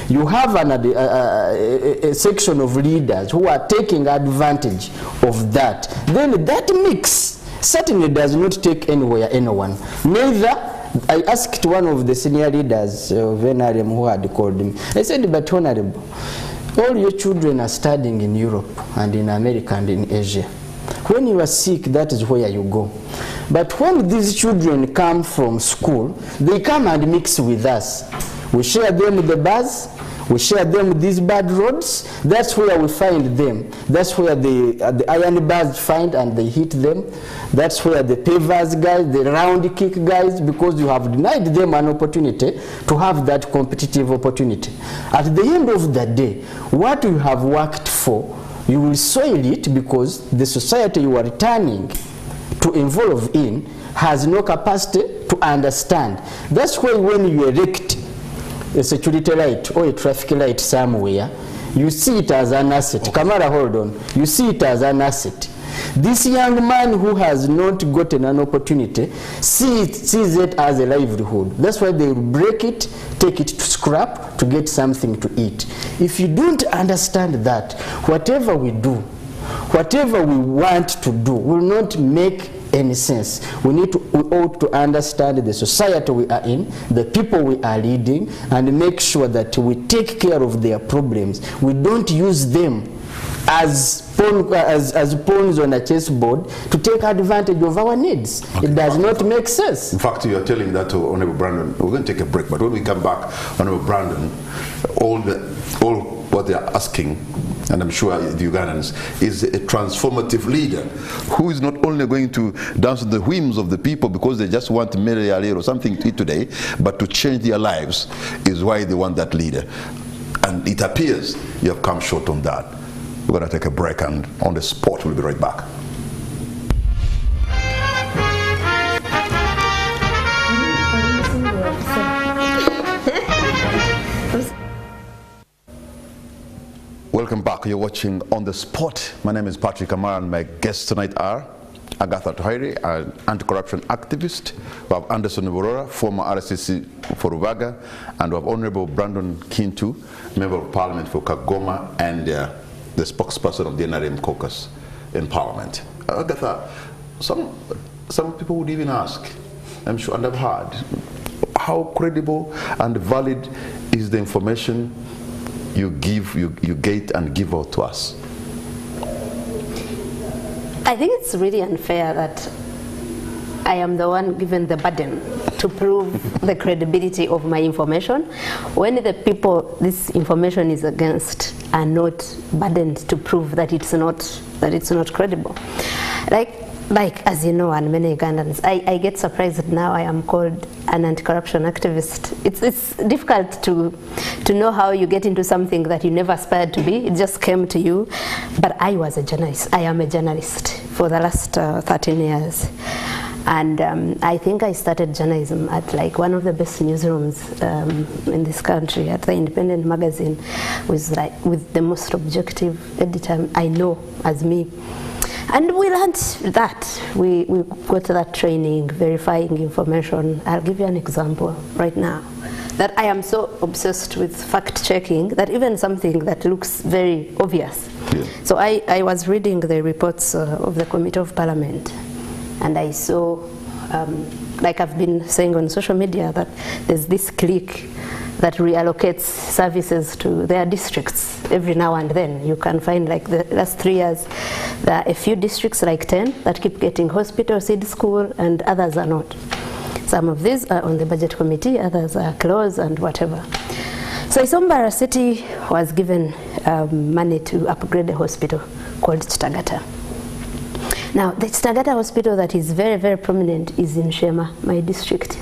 you have a section of leaders who are taking advantage of that, then that mix certainly does not take anywhere anyone. Neither, I asked one of the senior leaders of NRM who had called me, I said, but Honorable, all your children are studying in Europe and in America and in Asia. When you are sick, that is where you go. But when these children come from school, they come and mix with us. We share them with the bus, we share them with these bad roads. That's where we find them. That's where the iron bars find and they hit them. That's where the pavers guys, the round kick guys, because you have denied them an opportunity to have that competitive opportunity. At the end of the day, what you have worked for, you will soil it because the society you are returning to involve in has no capacity to understand. That's why when you erect a security light or a traffic light somewhere, you see it as an asset. Kamara, hold on. You see it as an asset. This young man who has not gotten an opportunity sees it as a livelihood. That's why they will break it, take it to scrap to get something to eat. If you don't understand that, whatever we do, whatever we want to do will not make any sense. We ought to understand the society we are in, the people we are leading, and make sure that we take care of their problems. We don't use them as pawns on a chessboard to take advantage of our needs. Okay. It does not make sense. In fact, you are telling that to Honorable Brandon. We're going to take a break, but when we come back, Honorable Brandon, all what they are asking, and I'm sure the Ugandans, is a transformative leader who is not only going to dance to the whims of the people because they just want million or something to eat today, but to change their lives is why they want that leader. And it appears you have come short on that. We're going to take a break, and on the spot we'll be right back. Welcome back. You're watching On the Spot. My name is Patrick Amara, and my guests tonight are Agatha Tuhaire, an anti-corruption activist. We have Anderson Aurora, former RSCC for Rubaga, and we have Honorable Brandon Kintu, Member of Parliament for Kagoma, and the spokesperson of the NRM caucus in Parliament. Agatha, some people would even ask, I'm sure, and I've heard, how credible and valid is the information you get and give out to us? I think it's really unfair that I am the one given the burden to prove the credibility of my information when the people this information is against are not burdened to prove that it's not credible. Like as you know, and many Ugandans, I get surprised now I am called an anti-corruption activist. It's difficult to know how you get into something that you never aspired to be. It just came to you. But I was a journalist. I am a journalist for the last 13 years. And I think I started journalism at like one of the best newsrooms in this country, at the Independent magazine, with the most objective editor I know as me. And we learned that. We got that training, verifying information. I'll give you an example right now. That I am so obsessed with fact-checking that even something that looks very obvious. Yeah. So I was reading the reports of the Committee of Parliament, and I saw, like I've been saying on social media, that there's this clique that reallocates services to their districts every now and then. You can find, like the last 3 years, there are a few districts, like 10, that keep getting hospital, seed school, and others are not. Some of these are on the budget committee, others are closed and whatever. So Isombara City was given money to upgrade a hospital called Chitagata. Now, the Chitagata hospital that is very, very prominent is in Shema, my district.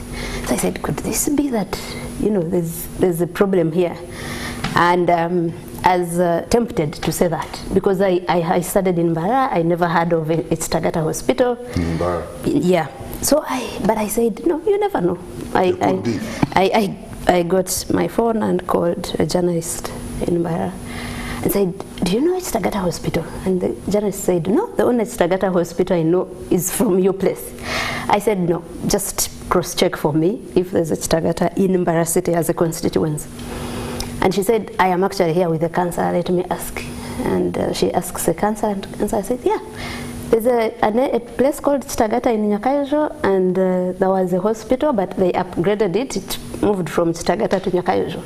So I said, could this be that, you know, there's a problem here? And I was tempted to say that, because I studied in Mbara. I never heard of a Chitagata hospital. In Mbara? Yeah. So but I said, no, you never know. I got my phone and called a journalist in Mbara and said, do you know Chitagata hospital? And the journalist said, no, the only Chitagata hospital I know is from your place. I said, no, just cross-check for me if there's a Chitagata in Mbara City as a constituency. And she said, I am actually here with the cancer, let me ask. And she asks the cancer, and I said, yeah. There's a place called Chitagata in Nyakayojo, and there was a hospital, but they upgraded it. It moved from Chitagata to Nyakayojo.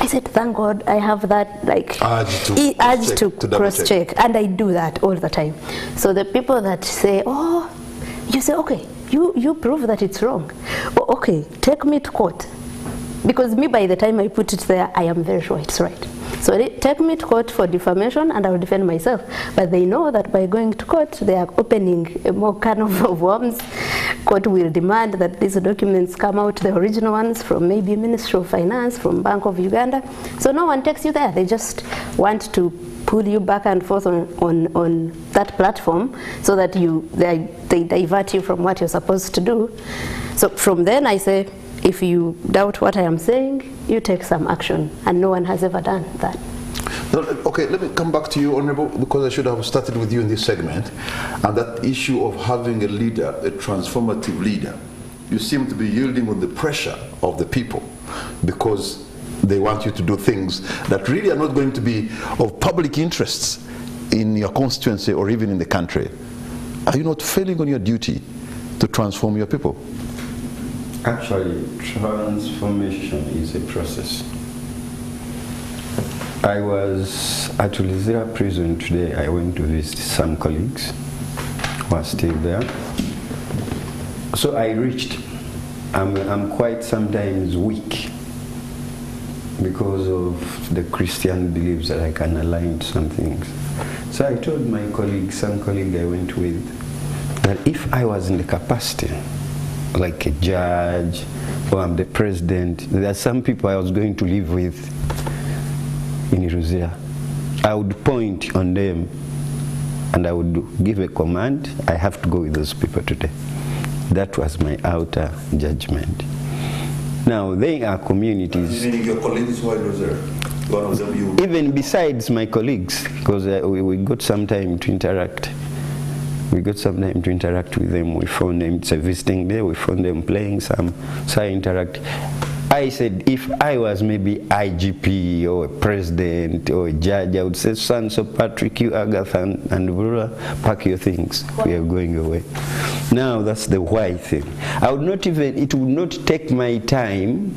I said, thank God I have that, like, urge to cross-check, and I do that all the time. So the people that say, oh, you say, okay, you prove that it's wrong. Oh, okay, take me to court. Because me, by the time I put it there, I am very sure it's right. So they take me to court for defamation, and I will defend myself. But they know that by going to court, they are opening a more can of worms. Court will demand that these documents come out, the original ones, from maybe Ministry of Finance, from Bank of Uganda. So no one takes you there. They just want to pull you back and forth on that platform so that they divert you from what you're supposed to do. So from then I say, if you doubt what I am saying, you take some action, and no one has ever done that. No, okay, let me come back to you, Honorable, because I should have started with you in this segment, and that issue of having a leader, a transformative leader. You seem to be yielding on the pressure of the people because they want you to do things that really are not going to be of public interests in your constituency or even in the country. Are you not failing on your duty to transform your people? Actually, transformation is a process. I was at Ulizira prison today. I went to visit some colleagues who are still there. So I reached, I'm quite sometimes weak because of the Christian beliefs that I can align to some things. So I told my colleagues, some colleague I went with, that if I was in the capacity like a judge, or I'm the president, there are some people I was going to live with in Iruzia. I would point on them and I would give a command, I have to go with those people today. That was my outer judgment. Now, they are communities. Even your colleagues who are in Iruzia? One of them you... Even besides my colleagues, because we got some time to interact. We got some time to interact with them. We found them, it's a visiting day, we found them playing some, so I interact. I said, if I was maybe IGP or a president or a judge, I would say, son, so Patrick, you, Agatha, and Vura, pack your things. We are going away. Now, that's the why thing. I would not even, it would not take my time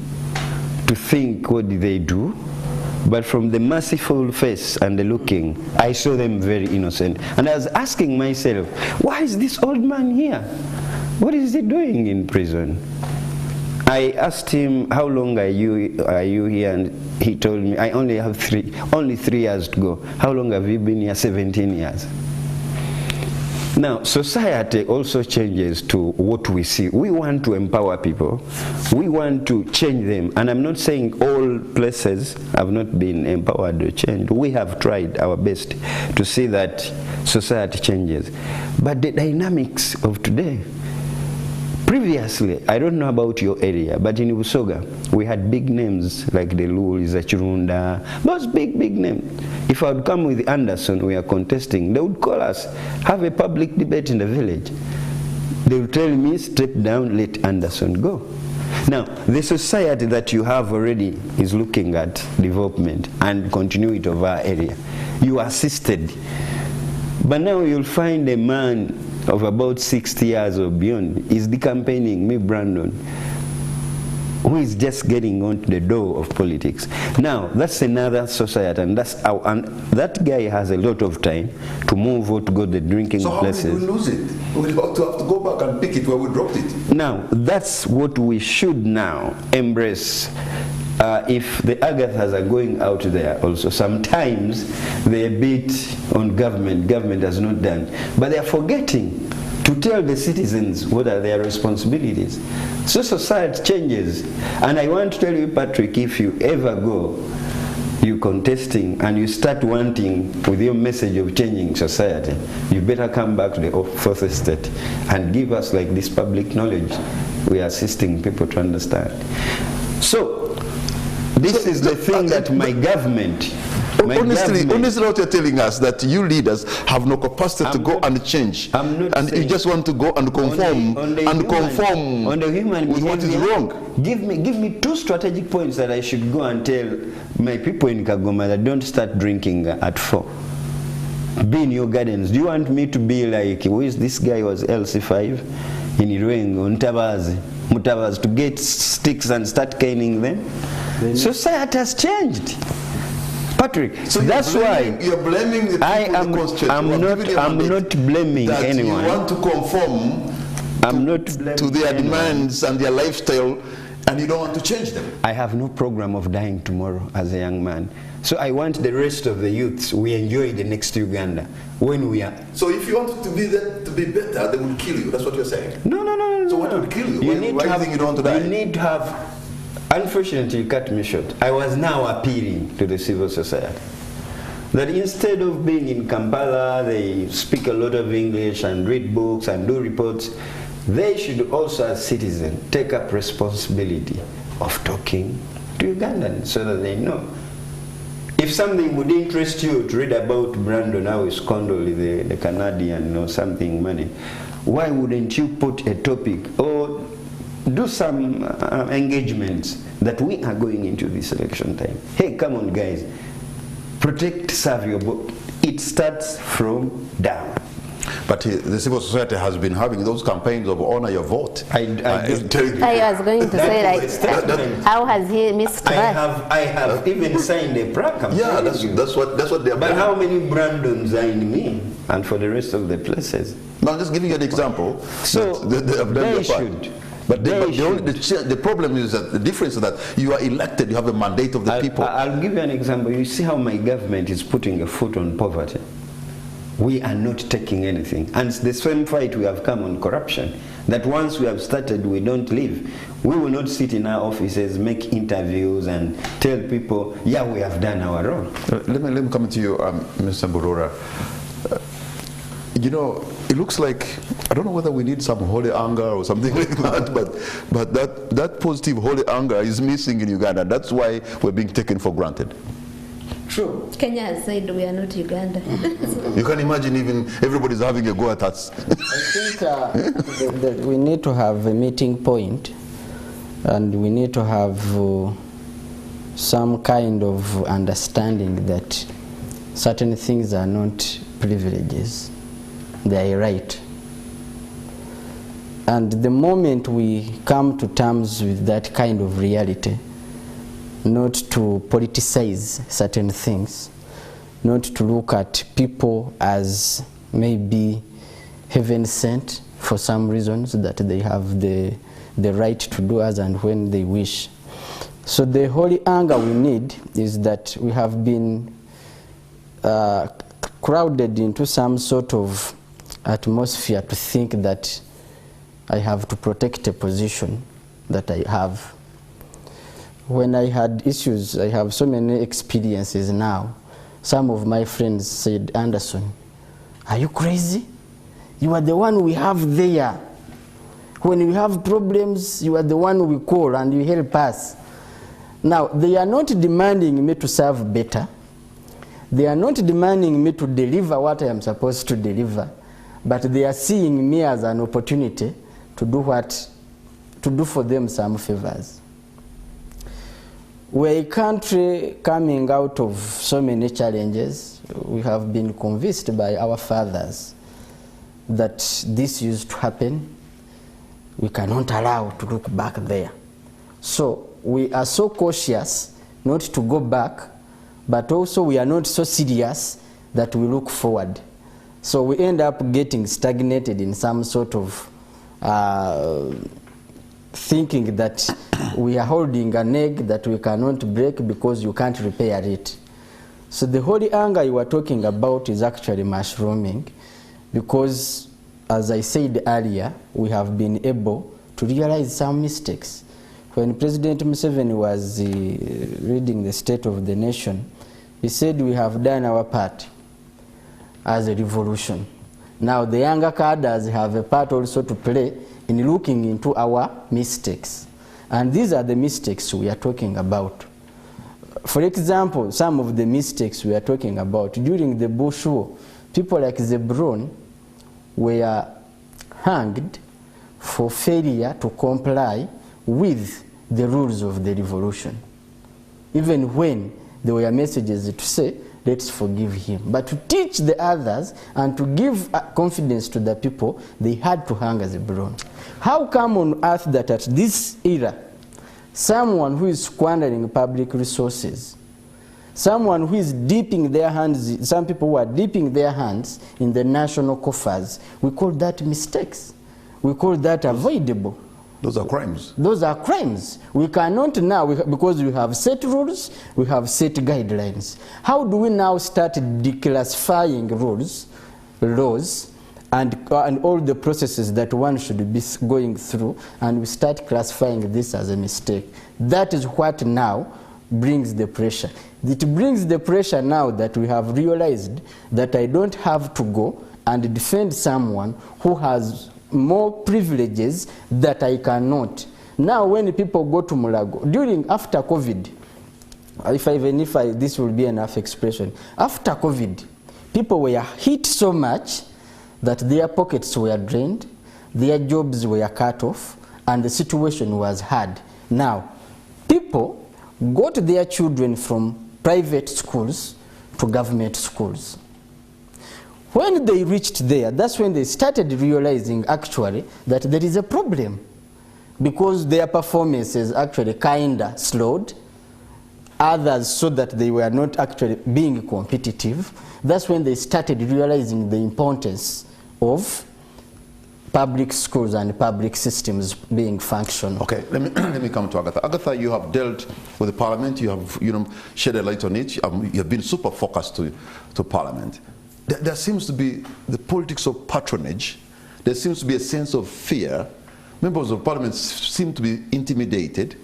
to think, what did they do? But from the merciful face and the looking, I saw them very innocent. And I was asking myself, why is this old man here? What is he doing in prison? I asked him, how long are you here? And he told me, I only have only 3 years to go. How long have you been here? 17 years. Now, society also changes to what we see. We want to empower people. We want to change them. And I'm not saying all places have not been empowered or changed. We have tried our best to see that society changes. But the dynamics of today, Previously, I don't know about your area, but in Busoga, we had big names like the Lulis, the Chirunda, those big names. If I would come with Anderson, we are contesting, they would call us, have a public debate in the village. They would tell me, step down, let Anderson go. Now, the society that you have already is looking at development and continuity of our area. You assisted. But now you'll find a man of about 60 years or beyond is decampaigning me, Brandon, who is just getting onto the door of politics. Now, that's another society, and that's our, and that guy has a lot of time to move or to go to the drinking places. So how did we lose it? We'll have to go back and pick it where we dropped it. Now, that's what we should now embrace. If the Agathas are going out there also, sometimes they beat on government has not done, but they are forgetting to tell the citizens what are their responsibilities. So society changes, and I want to tell you, Patrick, if you ever go, you contesting, and you start wanting with your message of changing society, you better come back to the fourth estate and give us like this public knowledge. We are assisting people to understand. So, this is the thing that my government... Honestly, what you're telling us, that you leaders have no capacity to go and change. And you just want to go and conform on the human with what is wrong. Give me 2 strategic points that I should go and tell my people in Kagoma that don't start drinking at 4. Be in your gardens. Do you want me to be like, who is this guy was LC5 in Iruengo, Mutavaz, to get sticks and start caning them? Society has changed, Patrick. So that's why you're blaming the people. I'm not blaming anyone. You want to conform to their demands and their lifestyle, and you don't want to change them. I have no program of dying tomorrow as a young man. So I want the rest of the youths, we enjoy the next Uganda when we are. So if you want to be better, they will kill you. That's what you're saying. No. So what will kill you? You need to have. Unfortunately, you cut me short. I was now appealing to the civil society that instead of being in Kampala, they speak a lot of English and read books and do reports, they should also, as citizens, take up responsibility of talking to Ugandans so that they know. If something would interest you to read about Brandon, how is Condoli, the Canadian, or something, money, why wouldn't you put a topic or do some engagements that we are going into this election time? Hey, come on, guys. Protect, serve your vote. It starts from down. But the civil society has been having those campaigns of honor your vote. I was going to say, like, how has he missed that? I have even signed a prayer campaign. Yeah, that's what they're. But how many Brandons are in me, and for the rest of the places? No, I'm just giving you an example. So they should. But the problem is that the difference is that you are elected, you have a mandate of the people. I'll give you an example. You see how my government is putting a foot on poverty. We are not taking anything. And it's the same fight we have come on corruption. That once we have started, we don't leave. We will not sit in our offices, make interviews and tell people, yeah, we have done our role. Let me come to you, Mr. Burura. You know, it looks like, I don't know whether we need some holy anger or something like that, but that positive holy anger is missing in Uganda. That's why we're being taken for granted. True. Kenya has said we are not Uganda. You can imagine even everybody's having a go at us. I think that we need to have a meeting point, and we need to have some kind of understanding that certain things are not privileges. They are right. And the moment we come to terms with that kind of reality, not to politicize certain things, not to look at people as maybe heaven sent for some reasons that they have the right to do as and when they wish. So the holy anger we need is that we have been crowded into some sort of atmosphere to think that I have to protect a position that I have. When I had issues, I have so many experiences now. Some of my friends said, Anderson, are you crazy? You are the one we have there. When we have problems, you are the one we call and you help us. Now, they are not demanding me to serve better. They are not demanding me to deliver what I am supposed to deliver, but they are seeing me as an opportunity to do for them some favors. We're a country coming out of so many challenges. We have been convinced by our fathers that this used to happen. We cannot allow to look back there. So we are so cautious not to go back, but also we are not so serious that we look forward. So we end up getting stagnated in some sort of thinking that we are holding an egg that we cannot break because you can't repair it. So the holy anger you are talking about is actually mushrooming, because as I said earlier, we have been able to realize some mistakes. When President Museveni was reading the State of the Nation, he said we have done our part as a revolution. Now the younger cadres have a part also to play in looking into our mistakes. And these are the mistakes we are talking about. For example, some of the mistakes we are talking about, during the Bush War, people like Zebron were hanged for failure to comply with the rules of the revolution, even when there were messages to say, let's forgive him. But to teach the others and to give confidence to the people, they had to hang Zebron. How come on earth that at this era, someone who is squandering public resources, someone who is dipping their hands, some people who are dipping their hands in the national coffers, we call that mistakes. We call that avoidable. Those are crimes. Those are crimes. We cannot now, because we have set rules, we have set guidelines. How do we now start declassifying rules, laws, and all the processes that one should be going through, and we start classifying this as a mistake? That is what now brings the pressure. It brings the pressure now that we have realized that I don't have to go and defend someone who has more privileges that I cannot. Now when people go to Mulago, after COVID, this will be enough expression, after COVID, people were hit so much that their pockets were drained, their jobs were cut off, and the situation was hard. Now, people got their children from private schools to government schools. When they reached there, that's when they started realizing actually that there is a problem, because their performances actually kinda slowed. Others saw that they were not actually being competitive. That's when they started realizing the importance of public schools and public systems being functional. Okay, let me come to Agatha. Agatha, you have dealt with the Parliament. You have shed a light on it. You have been super focused to Parliament. There seems to be the politics of patronage. There seems to be a sense of fear. Members of Parliament seem to be intimidated.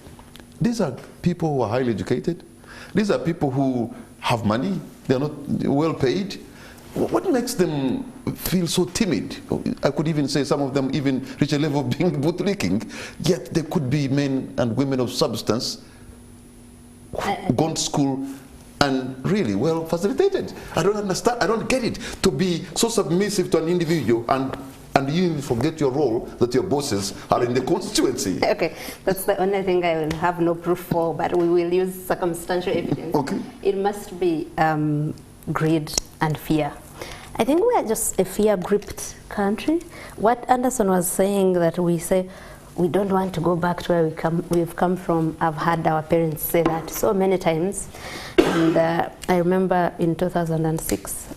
These are people who are highly educated. These are people who have money. They are not well paid. What makes them feel so timid? I could even say some of them even reach a level of being bootlicking, yet they could be men and women of substance, gone to school, and really well facilitated. I don't understand, I don't get it, to be so submissive to an individual and you even forget your role, that your bosses are in the constituency. Okay, that's the only thing I will have no proof for, but we will use circumstantial evidence. Okay. It must be greed and fear. I think we are just a fear-gripped country. What Anderson was saying, that we say we don't want to go back to where we've come from. I've heard our parents say that so many times. And I remember in 2006,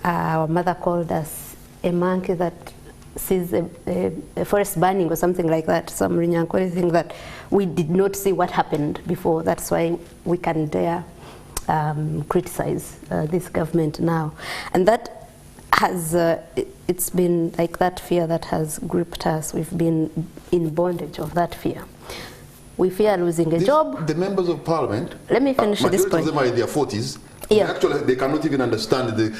our mother called us a monkey that sees a forest burning or something like that, some Rinyankole thing that we did not see what happened before. That's why we can dare criticize this government now. And that has, it's been like that fear that has gripped us. We've been in bondage of that fear. We fear losing a job. The members of Parliament, let me finish this point. Majority of them are in their 40s, Yeah. Actually, they cannot even understand the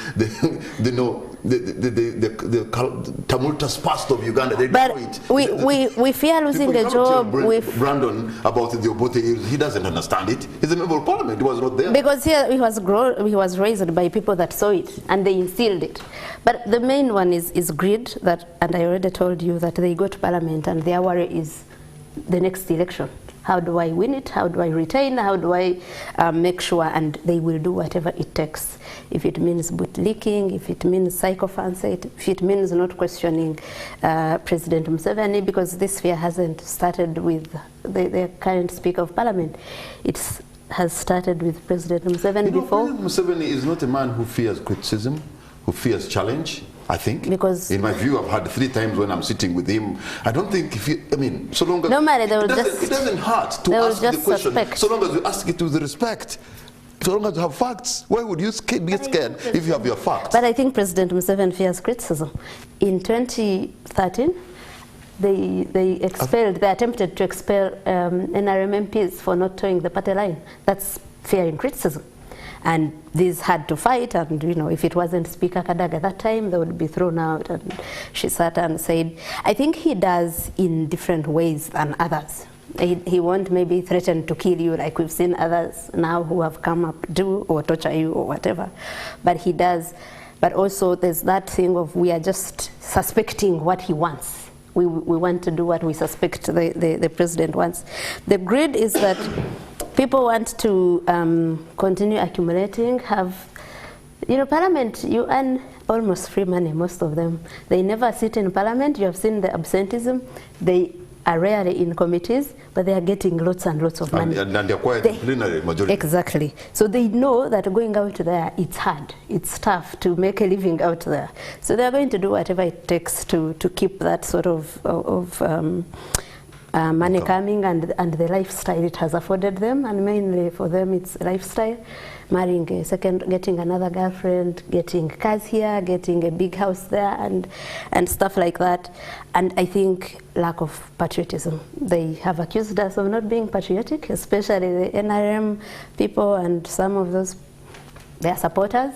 tumultuous past of Uganda. They But know it. we fear losing People a come to tell job. Brandon about the Obote, he doesn't understand it. He's a member of parliament. He was not there. Because here he was raised by people that saw it and they instilled it. But the main one is greed, and I already told you that they go to parliament and their worry is the next election. How do I win it? How do I retain? How do I make sure? And they will do whatever it takes. If it means bootlicking, if it means sycophancy, if it means not questioning President Museveni, because this fear hasn't started with the current Speaker of Parliament. It has started with President Museveni before. President Museveni is not a man who fears criticism, who fears challenge. I think, because in my view, I've had 3 times when I'm sitting with him. I don't think so long as normally they will it doesn't hurt to ask the question. Suspect. So long as you ask it with respect. So long as you have facts. Why would you be scared if you have your facts? But I think President Museveni fears criticism. In 2013, they attempted to expel NRM MPs for not towing the party line. That's fearing criticism. And these had to fight, and if it wasn't Speaker Kadaga at that time, they would be thrown out. And she sat and said, I think he does in different ways than others. He won't maybe threaten to kill you like we've seen others now who have come up do or torture you or whatever. But he does. But also there's that thing of we are just suspecting what he wants. We want to do what we suspect the president wants. The greed is that people want to continue accumulating, Parliament, you earn almost free money, most of them. They never sit in Parliament. You have seen the absenteeism. They are rarely in committees, but they are getting lots and lots of money. And they're quite in plenary majority. Exactly. So they know that going out there, it's hard. It's tough to make a living out there. So they're going to do whatever it takes to keep that sort of money coming and the lifestyle it has afforded them, and mainly for them it's a lifestyle. Marrying getting another girlfriend, getting cars here, getting a big house there, and stuff like that. And I think lack of patriotism. They have accused us of not being patriotic, especially the NRM people and some of their supporters.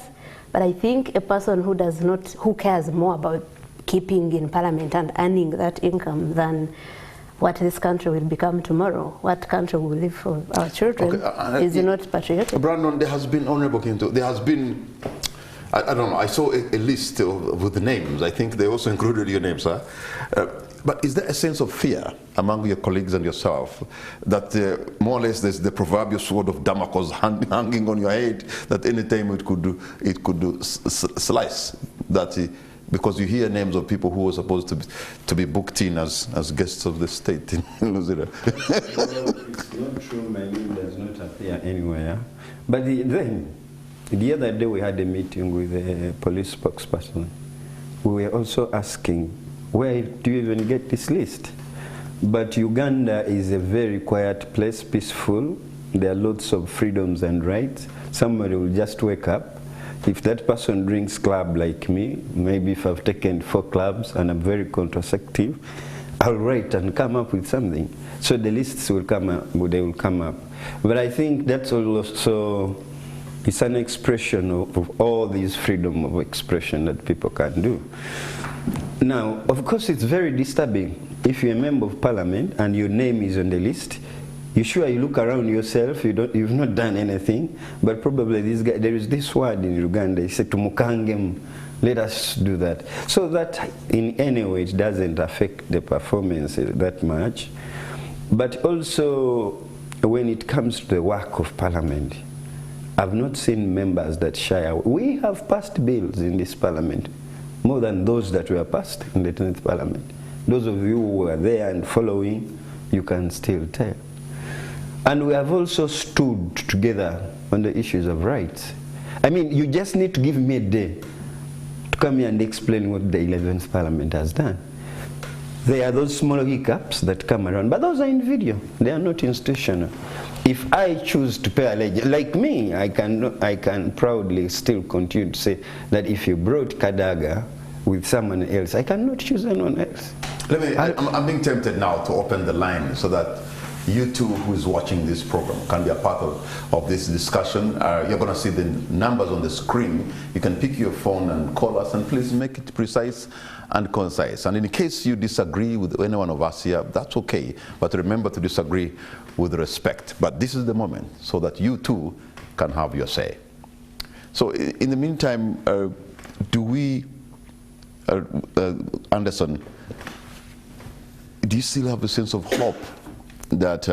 But I think a person who cares more about keeping in Parliament and earning that income than what this country will become tomorrow, what country will live for our children, is not patriotic. Brandon, there has been, Honorable Kinto, there has been, I don't know, I saw a list with the names. I think they also included your names, huh? But is there a sense of fear among your colleagues and yourself that more or less there's the proverbial sword of Damocles hanging on your head, that any time it could slice, that because you hear names of people who were supposed to be booked in as guests of the state in Luzira. It's not true, my name does not appear anywhere. But then, the other day we had a meeting with a police spokesperson. We were also asking, where do you even get this list? But Uganda is a very quiet place, peaceful. There are lots of freedoms and rights. Somebody will just wake up. If that person drinks club like me, maybe if I've taken 4 clubs and I'm very contraceptive, I'll write and come up with something. So the lists will come up, they will come up. But I think that's also, it's an expression of all these freedom of expression that people can do. Now, of course, it's very disturbing. If you're a member of Parliament and your name is on the list, you look around yourself, you've not done anything, but probably this guy, there is this word in Uganda, he said, "Tumukangem," let us do that. So that in any way it doesn't affect the performance that much. But also, when it comes to the work of Parliament, I've not seen members that shy away. We have passed bills in this Parliament, more than those that were passed in the 10th Parliament. Those of you who were there and following, you can still tell. And we have also stood together on the issues of rights. I mean, you just need to give me a day to come here and explain what the 11th Parliament has done. There are those small hiccups that come around, but those are in video. They are not institutional. If I choose to pay allegiance, like me, I can proudly still continue to say that if you brought Kadaga with someone else, I cannot choose anyone else. I'm being tempted now to open the line so that you too who is watching this program can be a part of this discussion. You're going to see the numbers on the screen. You can pick your phone and call us, and please make it precise and concise. And in case you disagree with any one of us here, that's okay. But remember to disagree with respect. But this is the moment so that you too can have your say. So in the meantime, do we, Anderson, do you still have a sense of hope that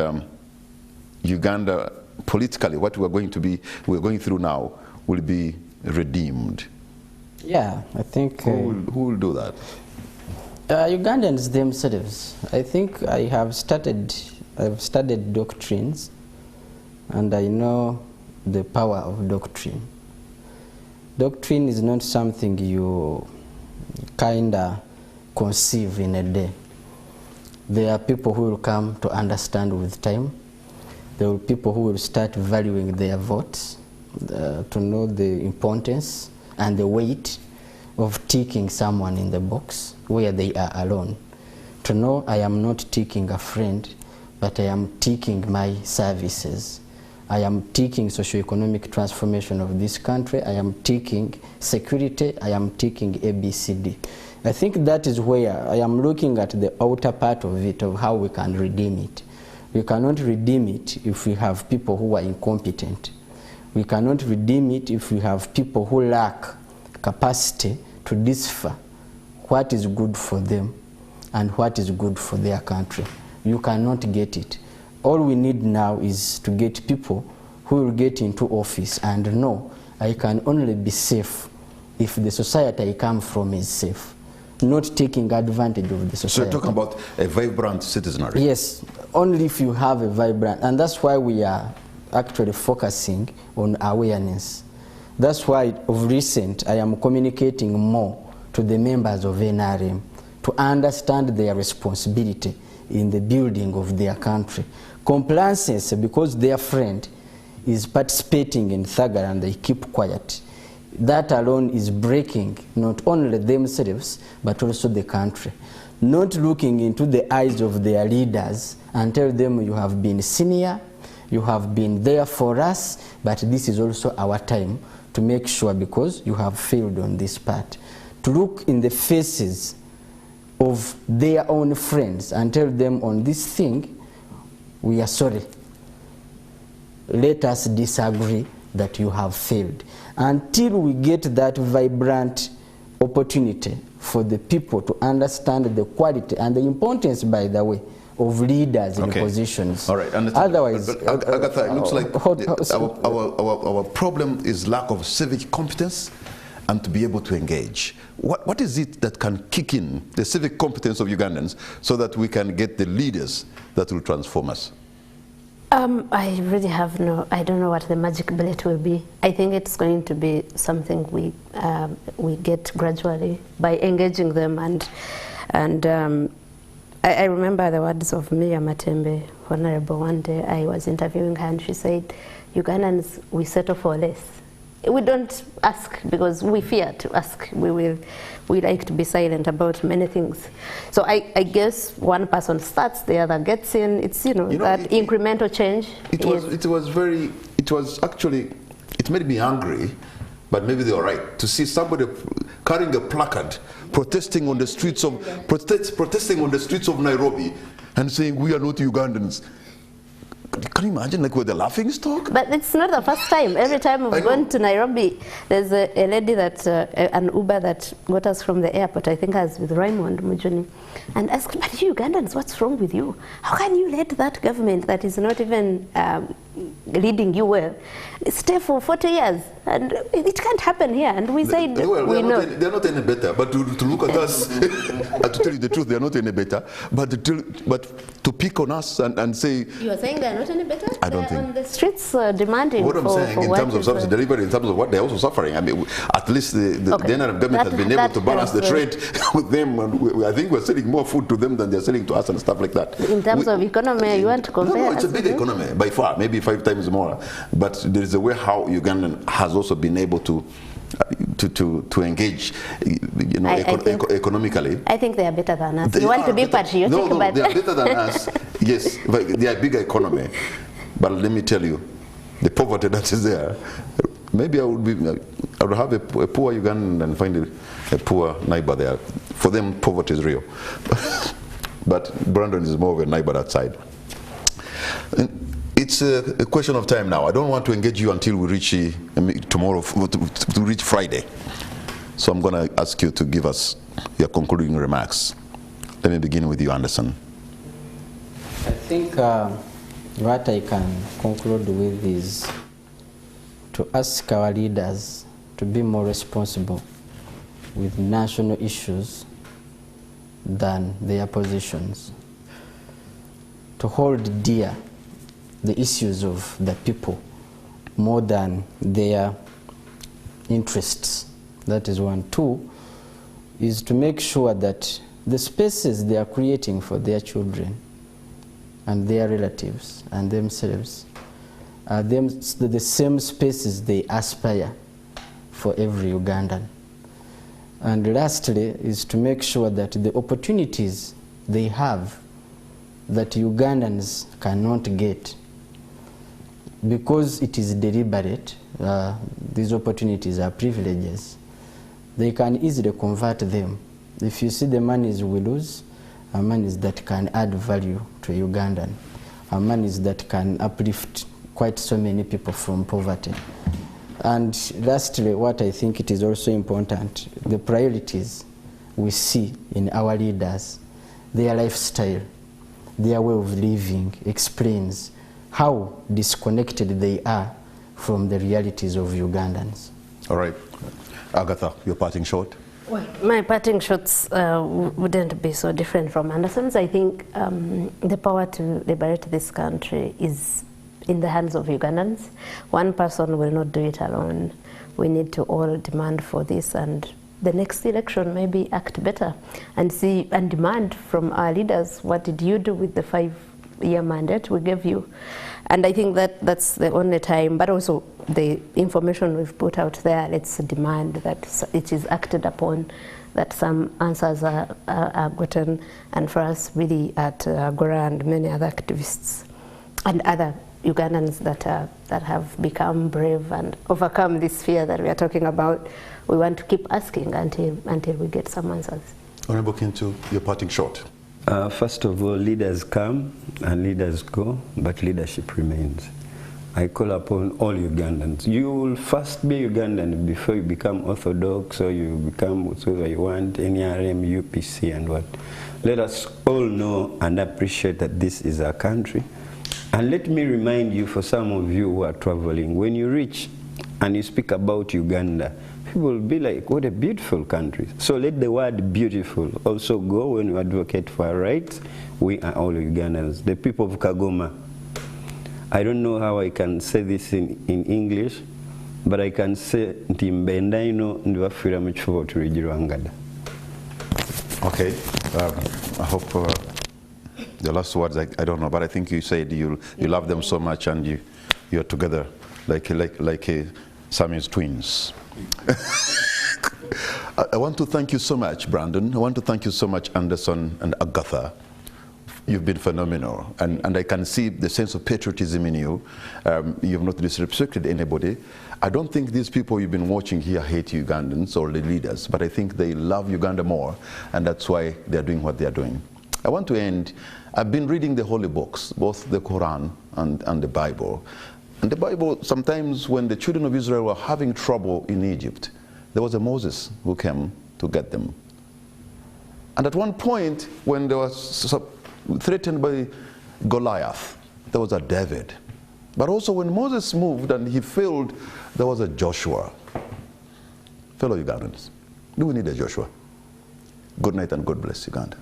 Uganda, politically, what we're going through now, will be redeemed? Yeah, I think... Who will do that? Ugandans themselves. I think I've studied doctrines, and I know the power of doctrine. Doctrine is not something you kinda conceive in a day. There are people who will come to understand with time. There will be people who will start valuing their votes, to know the importance and the weight of ticking someone in the box where they are alone. To know I am not ticking a friend, but I am ticking my services. I am ticking socioeconomic transformation of this country. I am ticking security. I am ticking ABCD. I think that is where I am looking at the outer part of it, of how we can redeem it. We cannot redeem it if we have people who are incompetent. We cannot redeem it if we have people who lack capacity to decipher what is good for them and what is good for their country. You cannot get it. All we need now is to get people who will get into office and know I can only be safe if the society I come from is safe, not taking advantage of the society. So you're talking about a vibrant citizenry? Yes, only if you have a vibrant, and that's why we are actually focusing on awareness. That's why of recent I am communicating more to the members of NRM to understand their responsibility in the building of their country. Complacency because their friend is participating in Thagara and they keep quiet. That alone is breaking not only themselves but also the country. Not looking into the eyes of their leaders and tell them you have been senior, you have been there for us, but this is also our time to make sure, because you have failed on this part, to look in the faces of their own friends and tell them on this thing, we are sorry. Let us disagree that you have failed. Until we get that vibrant opportunity for the people to understand the quality and the importance, by the way, of leaders in positions. All right. Otherwise, Agatha, it looks like our problem is lack of civic competence and to be able to engage. What is it that can kick in the civic competence of Ugandans so that we can get the leaders that will transform us? I really I don't know what the magic bullet will be. I think it's going to be something we get gradually by engaging them, and I remember the words of Miriam Matembe, Honorable. One day I was interviewing her and she said, Ugandans, we settle for less. We don't ask because we fear to ask. We like to be silent about many things. So I guess one person starts, the other gets in. It's incremental change. It made me angry, but maybe they were right to see somebody carrying a placard protesting on the streets of Nairobi and saying we are not Ugandans. Can you imagine, like, with the laughing stock? But it's not the first time. Every time we've gone to Nairobi, there's a lady that, an Uber that got us from the airport, I think I was with Raymond Mujuni, and asked, but you Ugandans, what's wrong with you? How can you let that government that is not even leading you well stay for 40 years? And it can't happen here. And we said, we know. They're not any better, but to look at us, to tell you the truth, they're not any better, but to pick on us and say... You are saying they're not any better? I don't think. On the streets demanding what I'm saying, in terms of service delivery, in terms of what they're also suffering, I mean, at least the NRM government has been able to balance the trade with them, and I think we're selling more food to them than they're selling to us and stuff like that. In terms of economy, you want to compare? No, it's a big economy, by far, maybe 5 times more. But there is a way how Ugandan has also been able to engage, economically. I think they are better than us. You want to be patriotic, but they are better than us Yes, but they are a bigger economy. But let me tell you, the poverty that is there, maybe I would have a poor Ugandan and find a poor neighbor there. For them, poverty is real. But Brandon is more of a neighbor that side. It's a question of time now. I don't want to engage you until we reach tomorrow, to reach Friday. So I'm going to ask you to give us your concluding remarks. Let me begin with you, Anderson. I think what I can conclude with is to ask our leaders to be more responsible with national issues than their positions, to hold dear the issues of the people more than their interests. That is one. Two is to make sure that the spaces they are creating for their children and their relatives and themselves are the same spaces they aspire for every Ugandan. And lastly is to make sure that the opportunities they have that Ugandans cannot get, because it is deliberate, these opportunities are privileges, they can easily convert them. If you see the monies we lose, are monies that can add value to Ugandan, are monies that can uplift quite so many people from poverty. And lastly, what I think it is also important, the priorities we see in our leaders, their lifestyle, their way of living explains how disconnected they are from the realities of Ugandans. All right. Agatha, your parting shot? Well, my parting shots wouldn't be so different from Anderson's. I think the power to liberate this country is in the hands of Ugandans. One person will not do it alone. We need to all demand for this, and the next election maybe act better and see and demand from our leaders, what did you do with the 5-year mandate we gave you? And I think that that's the only time, but also the information we've put out there, let's demand that it is acted upon, that some answers are gotten, and for us really at Agora and many other activists and other Ugandans that have become brave and overcome this fear that we are talking about, we want to keep asking until we get some answers. Honorable Kintu, your parting shot. First of all, leaders come and leaders go, but leadership remains. I call upon all Ugandans. You will first be Ugandan before you become Orthodox or you become whatever you want, NRM, UPC and what. Let us all know and appreciate that this is our country. And let me remind you, for some of you who are traveling, when you reach and you speak about Uganda, people will be like, what a beautiful country. So let the word beautiful also go when you advocate for our rights. We are all Ugandans. The people of Kagoma, I don't know how I can say this in English, but I can say Ntimbendaino ndiwafira muchifuba tulijirwangada. Okay, I hope the last words, I don't know, but I think you said you love them so much and you're together like Sammy's twins. I want to thank you so much, Brandon. I want to thank you so much, Anderson and Agatha. You've been phenomenal, and I can see the sense of patriotism in you. You've not disrespected anybody. I don't think these people you've been watching here hate Ugandans or the leaders, but I think they love Uganda more, and that's why they're doing what they're doing. I want to end. I've been reading the holy books, both the Quran and the Bible. And the Bible, sometimes when the children of Israel were having trouble in Egypt, there was a Moses who came to get them. And at one point, when they were threatened by Goliath, there was a David. But also when Moses moved and he failed, there was a Joshua. Fellow Ugandans, do we need a Joshua? Good night and God bless Uganda.